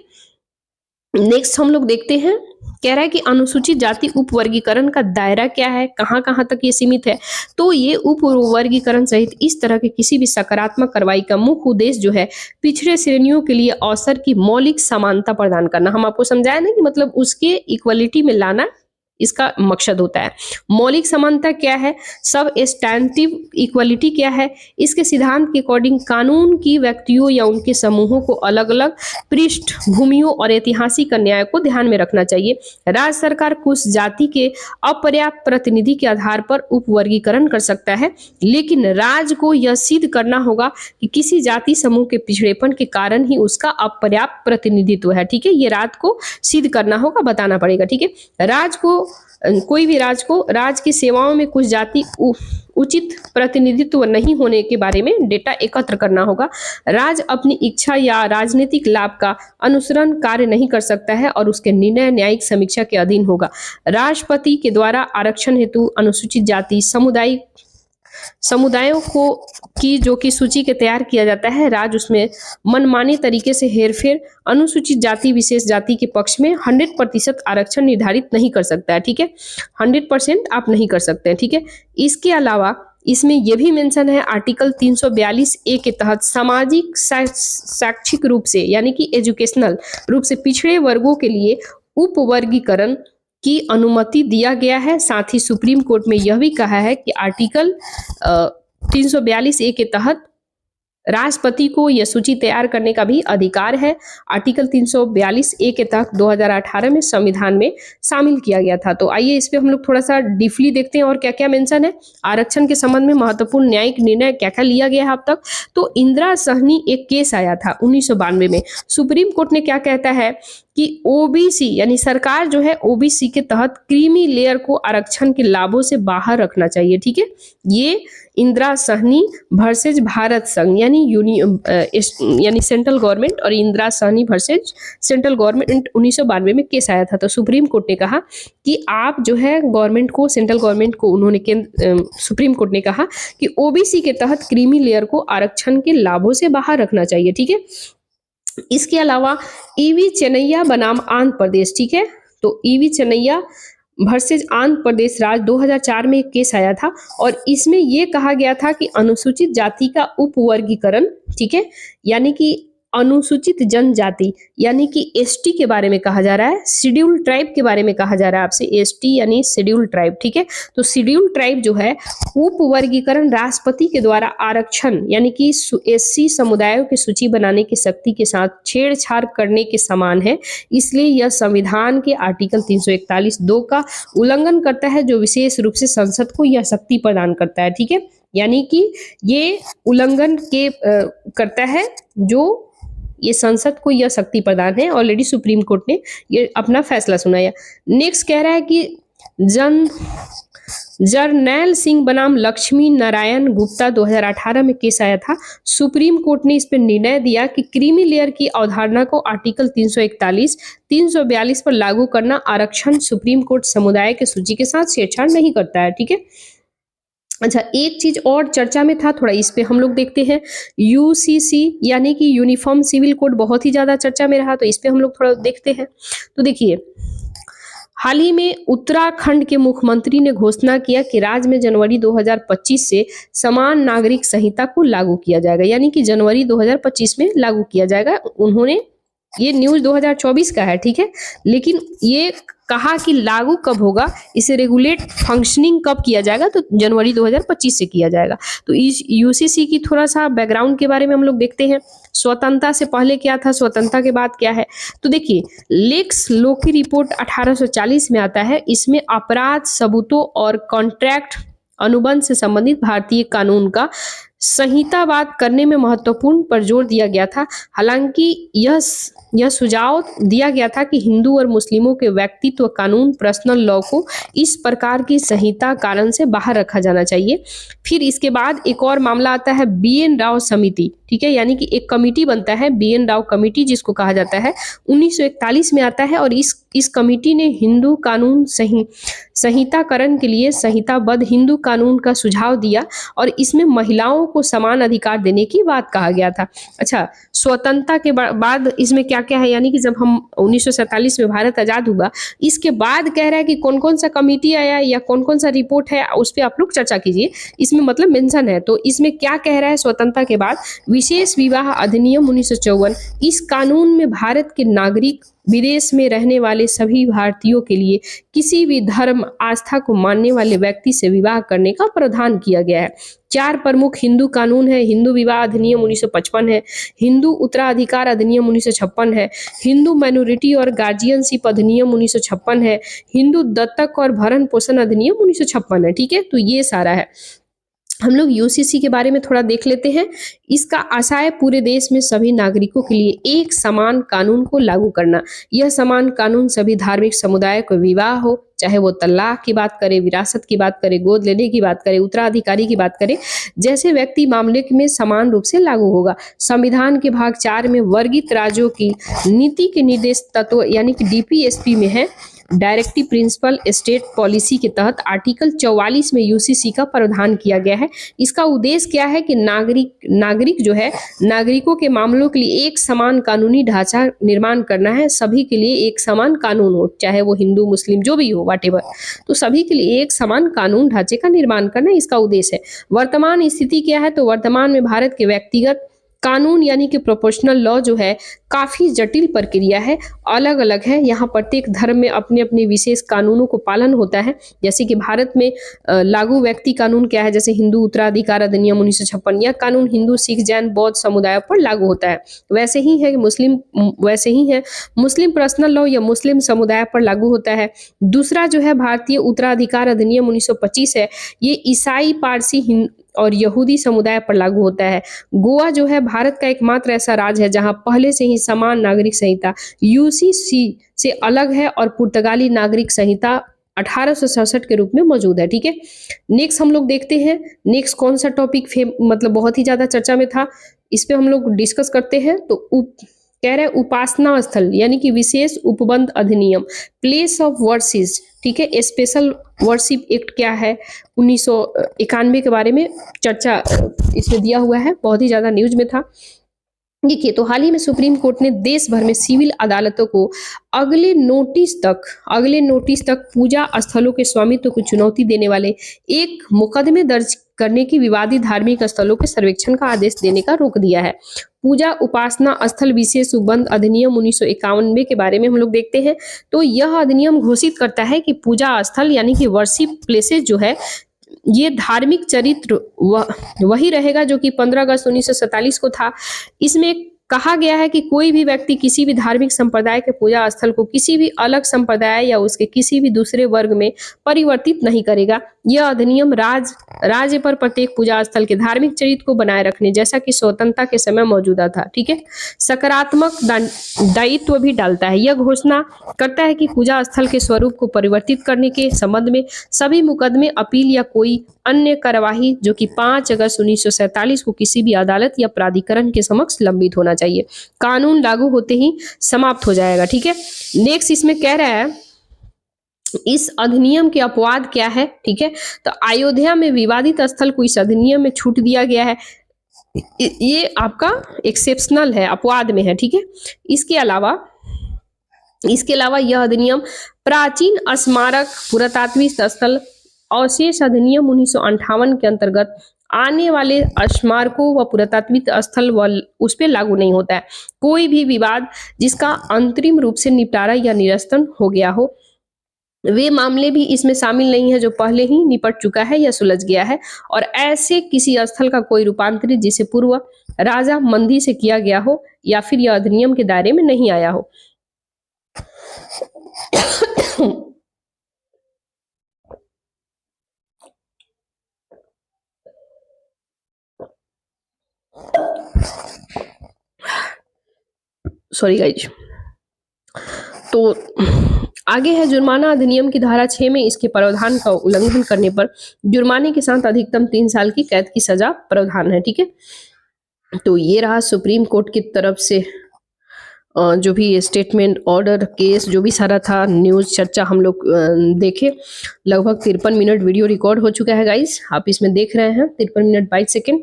नेक्स्ट हम लोग देखते हैं, कह रहा है कि अनुसूचित जाति उपवर्गीकरण का दायरा क्या है, कहाँ कहाँ तक ये सीमित है। तो ये उपवर्गीकरण सहित इस तरह के किसी भी सकारात्मक कार्रवाई का मुख्य उद्देश्य जो है पिछड़े श्रेणियों के लिए अवसर की मौलिक समानता प्रदान करना। हम आपको समझाया ना कि मतलब उसके इक्वलिटी में लाना इसका मकसद होता है। मौलिक समानता क्या है, सब स्टैंटिव इक्वलिटी क्या है, इसके सिद्धांत के अकॉर्डिंग कानून की व्यक्तियों या उनके समूहों को अलग अलग पृष्ठभूमियों और ऐतिहासिक अन्याय को ध्यान में रखना चाहिए। राज्य सरकार कुछ जाति के अपर्याप्त प्रतिनिधि के आधार पर उपवर्गीकरण कर सकता है, लेकिन राज्य को यह सिद्ध करना होगा कि किसी जाति समूह के पिछड़ेपन के कारण ही उसका अपर्याप्त प्रतिनिधित्व है। ठीक है, ये राज्य को सिद्ध करना होगा, बताना पड़ेगा। ठीक है, राज्य को कोई भी राज्य को राज्य की सेवाओं में कुछ जाति उचित प्रतिनिधित्व नहीं होने के बारे में डेटा एकत्र करना होगा। राज्य अपनी इच्छा या राजनीतिक लाभ का अनुसरण कार्य नहीं कर सकता है और उसके निर्णय न्यायिक समीक्षा के अधीन होगा। राष्ट्रपति के द्वारा आरक्षण हेतु अनुसूचित जाति समुदायों को की जो कि सूची के तैयार किया जाता है, राज्य उसमें मनमानी तरीके से हेरफेर अनुसूचित जाति विशेष जाति के पक्ष में 100% आरक्षण निर्धारित नहीं कर सकता है। ठीक है, 100% आप नहीं कर सकते हैं। ठीक है, इसके अलावा इसमें यह भी मेंशन है आर्टिकल 342A के तहत सामाजिक शैक्षिक रूप से यानी कि एजुकेशनल रूप से पिछड़े वर्गों के लिए उपवर्गीकरण की अनुमति दिया गया है। साथ ही सुप्रीम कोर्ट में यह भी कहा है कि आर्टिकल 342A के तहत राष्ट्रपति को यह सूची तैयार करने का भी अधिकार है। आर्टिकल 342A के तहत 2018 में संविधान में शामिल किया गया था। तो आइए इस पे हम लोग थोड़ा सा डीपली देखते हैं और क्या क्या मेंशन है। आरक्षण के संबंध में महत्वपूर्ण न्यायिक निर्णय क्या क्या लिया गया है अब तक। तो इंदिरा सहनी एक केस आया था 1992 में। सुप्रीम कोर्ट ने क्या कहता है कि ओबीसी यानी सरकार जो है ओबीसी के तहत क्रीमी लेयर को आरक्षण के लाभों से बाहर रखना चाहिए। ठीक है, ये इंदिरा सहनी वर्सेज भारत संघ यानी सेंट्रल गवर्नमेंट और Indira Sahni versus central government 1992 में केस आया था। तो सुप्रीम कोर्ट ने कहा कि आप जो है गवर्नमेंट को सेंट्रल गवर्नमेंट को सुप्रीम कोर्ट ने कहा कि ओबीसी के तहत क्रीमी लेयर को आरक्षण के लाभों से बाहर रखना चाहिए। ठीक है, इसके अलावा ईवी चेन्नैया बनाम आंध्र प्रदेश। ठीक है, तो ईवी चेन्नैया वर्सेज आंध्र प्रदेश राज्य 2004 में एक केस आया था और इसमें यह कहा गया था कि अनुसूचित जाति का उपवर्गीकरण, ठीक है, यानी कि अनुसूचित जनजाति यानी कि एसटी के बारे में कहा जा रहा है, शेड्यूल ट्राइब के बारे में कहा जा रहा है आपसे, एसटी यानी शेड्यूल ट्राइब। ठीक है, तो शेड्यूल ट्राइब जो है उपवर्गीकरण राष्ट्रपति के द्वारा आरक्षण यानी कि एससी समुदायों की सूची बनाने की शक्ति के साथ छेड़छाड़ करने के समान है। इसलिए यह संविधान के आर्टिकल 341(2) का उल्लंघन करता है, जो विशेष रूप से संसद को यह शक्ति प्रदान करता है। ठीक है, यानी कि ये उल्लंघन के करता है, जो ये संसद को यह शक्ति प्रदान है। ऑलरेडी सुप्रीम कोर्ट ने ये अपना फैसला सुनाया। नेक्स्ट कह रहा है कि जरनैल सिंह बनाम लक्ष्मी नारायण गुप्ता 2018 में केस आया था। सुप्रीम कोर्ट ने इस पर निर्णय दिया कि क्रीमी लेयर की अवधारणा को आर्टिकल 341, 342 पर लागू करना आरक्षण सुप्रीम कोर्ट समुदाय के सूची के साथ छेड़छाड़ नहीं करता है। ठीक है, अच्छा एक चीज और चर्चा में था, थोड़ा इस पे हम लोग देखते हैं। यूसीसी यानी कि यूनिफॉर्म सिविल कोड बहुत ही ज्यादा चर्चा में रहा, तो इस पे हम लोग थोड़ा देखते हैं। तो देखिए, हाल ही में उत्तराखंड के मुख्यमंत्री ने घोषणा किया कि राज्य में जनवरी 2025 से समान नागरिक संहिता को लागू किया जाएगा, यानी कि जनवरी 2025 में लागू किया जाएगा। उन्होंने ये न्यूज 2024 का है। ठीक है, लेकिन ये कहा कि लागू कब होगा, इसे रेगुलेट फंक्शनिंग कब किया जाएगा, तो जनवरी 2025 से किया जाएगा। तो इस यूसीसी की थोड़ा सा बैकग्राउंड के बारे में हम लोग देखते हैं। स्वतंत्रता से पहले क्या था, स्वतंत्रता के बाद क्या है। तो देखिए, लेक्स लोकी रिपोर्ट 1840 में आता है। इसमें अपराध सबूतों और कॉन्ट्रैक्ट अनुबंध से संबंधित भारतीय कानून का संहितावाद करने में महत्वपूर्ण पर जोर दिया गया था। हालांकि यह सुझाव दिया गया था कि हिंदू और मुस्लिमों के व्यक्तित्व कानून पर्सनल लॉ को इस प्रकार की संहिता कारण से बाहर रखा जाना चाहिए। फिर इसके बाद एक और मामला आता है BN राव समिति। ठीक है, यानी कि एक कमिटी बनता है BN राव कमिटी, जिसको कहा जाता है, 1941 में आता है। और इस कमिटी ने हिंदू कानून संहिताकरण के लिए संहिताबद्ध हिंदू कानून का सुझाव दिया और इसमें महिलाओं को समान अधिकार देने की बात कहा गया था। अच्छा, स्वतंत्रता के बाद इसमें क्या क्या है, यानी कि जब हम 1947 में भारत आजाद हुआ, इसके बाद कह रहा है कि कौन कौन सा कमिटी आया या कौन कौन सा रिपोर्ट है, उस पर आप लोग चर्चा कीजिए। इसमें मतलब मेंशन है, तो इसमें क्या कह रहा है, स्वतंत्रता के बाद विशेष विवाह अधिनियम 1954, इस कानून में भारत के नागरिक विदेश में रहने वाले सभी भारतीयों के लिए किसी भी धर्म आस्था को मानने वाले व्यक्ति से विवाह करने का प्रावधान किया गया है। 4 प्रमुख हिंदू कानून है। हिंदू विवाह अधिनियम 1955 है, हिंदू उत्तराधिकार अधिनियम 1956 है, हिंदू माइनॉरिटी और गार्जियनशिप अधिनियम 1956 है, हिंदू दत्तक और भरण पोषण अधिनियम 1956 है। ठीक है, तो ये सारा है। हम लोग यूसीसी के बारे में थोड़ा देख लेते हैं। इसका आशय है पूरे देश में सभी नागरिकों के लिए एक समान कानून को लागू करना। यह समान कानून सभी धार्मिक समुदाय को विवाह हो, चाहे वो तलाक की बात करे, विरासत की बात करे, गोद लेने की बात करे, उत्तराधिकारी की बात करे, जैसे व्यक्ति मामले में समान रूप से लागू होगा। संविधान के भाग 4 में वर्गीत राज्यों की नीति के निर्देश तत्व यानी कि डीपीएसपी में है, डायरेक्टिव प्रिंसिपल स्टेट पॉलिसी के तहत आर्टिकल 44 में यूसीसी का प्रावधान किया गया है। इसका उद्देश्य क्या है कि नागरिक जो है, नागरिकों के मामलों के लिए एक समान कानूनी ढांचा निर्माण करना है। सभी के लिए एक समान कानून हो, चाहे वो हिंदू मुस्लिम जो भी हो, व्हाटएवर, तो सभी के लिए एक समान कानून ढांचे का निर्माण करना इसका उद्देश्य है। वर्तमान स्थिति क्या है, तो वर्तमान में भारत के व्यक्तिगत कानून यानी कि प्रोपोर्शनल लॉ जो है काफी जटिल प्रक्रिया है, अलग अलग है। यहाँ प्रत्येक धर्म में अपने अपने विशेष कानूनों को पालन होता है। जैसे कि भारत में लागू व्यक्ति कानून क्या है, जैसे हिंदू उत्तराधिकार अधिनियम 1956, यह कानून हिंदू सिख जैन बौद्ध समुदायों पर लागू होता है। वैसे ही है मुस्लिम पर्सनल लॉ या मुस्लिम समुदाय पर लागू होता है। दूसरा जो है भारतीय उत्तराधिकार अधिनियम 1925 है, ये ईसाई पारसी और यहूदी समुदाय पर लागू होता है। गोवा जो है भारत का एकमात्र ऐसा राज्य है जहां पहले से ही समान नागरिक संहिता यूसीसी से अलग है और पुर्तगाली नागरिक संहिता 1867 के रूप में मौजूद है। ठीक है, नेक्स्ट हम लोग देखते हैं। नेक्स्ट कौन सा टॉपिक मतलब बहुत ही ज्यादा चर्चा में था, इस पे हम लोग डिस्कस करते हैं। तो कह रहे हैं उपासना स्थल यानी कि विशेष उपबंध अधिनियम, प्लेस ऑफ वर्शिप। ठीक है, स्पेशल वर्शिप एक्ट क्या है, 1991 के बारे में चर्चा इसमें दिया हुआ है, बहुत ही ज्यादा न्यूज में था। देखिए, तो हाल ही में सुप्रीम कोर्ट ने देश भर में सिविल अदालतों को अगले नोटिस तक पूजा स्थलों के स्वामित्व को चुनौती देने वाले एक मुकदमे दर्ज करने की विवादित धार्मिक स्थलों के सर्वेक्षण का आदेश देने का रोक दिया है। पूजा उपासना स्थल विशेष उपबंध अधिनियम 1991 के बारे में हम लोग देखते हैं। तो यह अधिनियम घोषित करता है कि पूजा स्थल यानी कि वर्शिप प्लेसेस जो है, ये धार्मिक चरित्र वही रहेगा जो कि 15 अगस्त 1947 को था। इसमें कहा गया है कि कोई भी व्यक्ति किसी भी धार्मिक संप्रदाय के पूजा स्थल को किसी भी अलग संप्रदाय या उसके किसी भी दूसरे वर्ग में परिवर्तित नहीं करेगा। यह अधिनियम राज्य पर प्रत्येक पूजा स्थल के धार्मिक चरित्र को बनाए रखने जैसा कि स्वतंत्रता के समय मौजूदा था। ठीक है, सकारात्मक दायित्व भी डालता है। यह घोषणा करता है कि पूजा स्थल के स्वरूप को परिवर्तित करने के संबंध में सभी मुकदमे, अपील या कोई अन्य कार्यवाही जो कि 5 अगस्त 1947 को किसी भी अदालत या प्राधिकरण के समक्ष लंबित होना चाहिए, कानून लागू होते ही समाप्त हो जाएगा। ठीक है, नेक्स्ट इसमें कह रहा है इस अधिनियम के अपवाद क्या है। ठीक है, तो अयोध्या में विवादित स्थल को इस अधिनियम में छूट दिया गया है, ये आपका एक्सेप्शनल है, अपवाद में है। ठीक है, इसके अलावा यह अधिनियम प्राचीन स्मारक, पुरातात्विक स्थल, अवशेष अधिनियम 1958 के अंतर्गत आने वाले स्मारकों व पुरातात्विक स्थल उस पर लागू नहीं होता है। कोई भी विवाद जिसका अंतरिम रूप से निपटारा या निरसन हो गया हो, वे मामले भी इसमें शामिल नहीं है जो पहले ही निपट चुका है या सुलझ गया है, और ऐसे किसी स्थल का कोई रूपांतरित जिसे पूर्व राजा मंदी से किया गया हो या फिर यह अधिनियम के दायरे में नहीं आया हो। Sorry guys. तो आगे है जुर्माना अधिनियम की धारा 6 में इसके प्रावधान का उल्लंघन करने पर जुर्माने के साथ अधिकतम 3 साल की कैद की सजा प्रावधान है। ठीक है, तो ये रहा सुप्रीम कोर्ट की तरफ से जो भी स्टेटमेंट, ऑर्डर, केस, जो भी सारा था, न्यूज़ चर्चा हम लोग देखे। लगभग 53 मिनट वीडियो रिकॉर्ड हो चुका है गाइस, आप इसमें देख रहे हैं 53 मिनट 22 सेकेंड।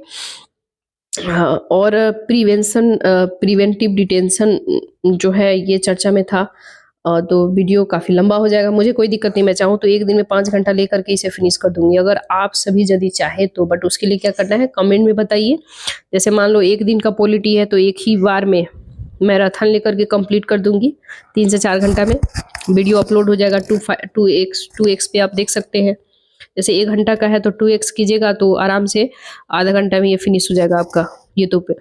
हाँ, और प्रिवेंटिव डिटेंशन जो है ये चर्चा में था। तो वीडियो काफ़ी लंबा हो जाएगा, मुझे कोई दिक्कत नहीं, मैं चाहूँ तो एक दिन में 5 घंटा लेकर के इसे फिनिश कर दूंगी, अगर आप सभी यदि चाहे तो। बट उसके लिए क्या करना है, कमेंट में बताइए। जैसे मान लो एक दिन का पॉलिटी है तो एक ही बार में मैराथन लेकर के कंप्लीट कर दूंगी, 3 से 4 घंटा में वीडियो अपलोड हो जाएगा। 2x पे आप देख सकते हैं। जैसे 1 घंटा का है तो 2x कीजिएगा तो आराम से आधा घंटा में ये फिनिश हो जाएगा आपका यूट्यूब पे।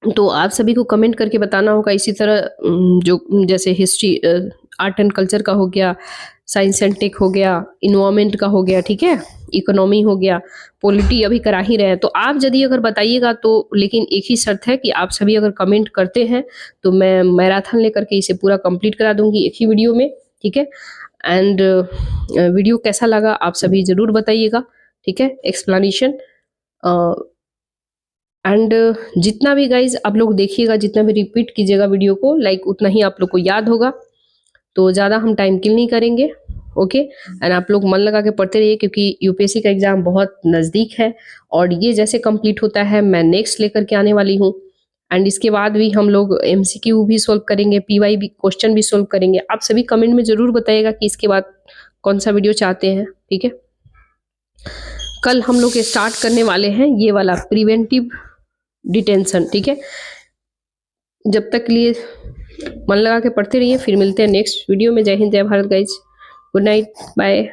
तो आप सभी को कमेंट करके बताना होगा। इसी तरह जो जैसे हिस्ट्री, आर्ट एंड कल्चर का हो गया, साइंस एंड टेक हो गया, इन्वायरमेंट का हो गया, ठीक है, इकोनॉमी हो गया, पॉलिटी अभी करा ही रहे हैं। तो आप यदि अगर बताइएगा तो, लेकिन एक ही शर्त है कि आप सभी अगर कमेंट करते हैं तो मैं मैराथन लेकर के इसे पूरा कंप्लीट करा दूंगी एक ही वीडियो में, ठीक है। एंड वीडियो कैसा लगा आप सभी ज़रूर बताइएगा, ठीक है, एक्सप्लेनेशन। एंड जितना भी गाइज आप लोग देखिएगा, जितना भी रिपीट कीजिएगा वीडियो को, लाइक उतना ही आप लोग को याद होगा। तो ज़्यादा हम टाइम किल नहीं करेंगे, ओके। एंड आप लोग मन लगा के पढ़ते रहिए, क्योंकि यूपीएससी का एग्ज़ाम बहुत नज़दीक है। और ये जैसे कंप्लीट होता है मैं नेक्स्ट लेकर के आने वाली हूँ। एंड इसके बाद भी हम लोग एमसीक्यू भी सोल्व करेंगे, पीवाई भी क्वेश्चन भी सोल्व करेंगे। आप सभी कमेंट में ज़रूर बताइएगा कि इसके बाद कौन सा वीडियो चाहते हैं, ठीक है। कल हम लोग स्टार्ट करने वाले हैं ये वाला प्रिवेंटिव डिटेंशन, ठीक है। जब तक लिए मन लगा के पढ़ते रहिए, फिर मिलते हैं नेक्स्ट वीडियो में। जय हिंद, जय Bharat guys, good night, bye.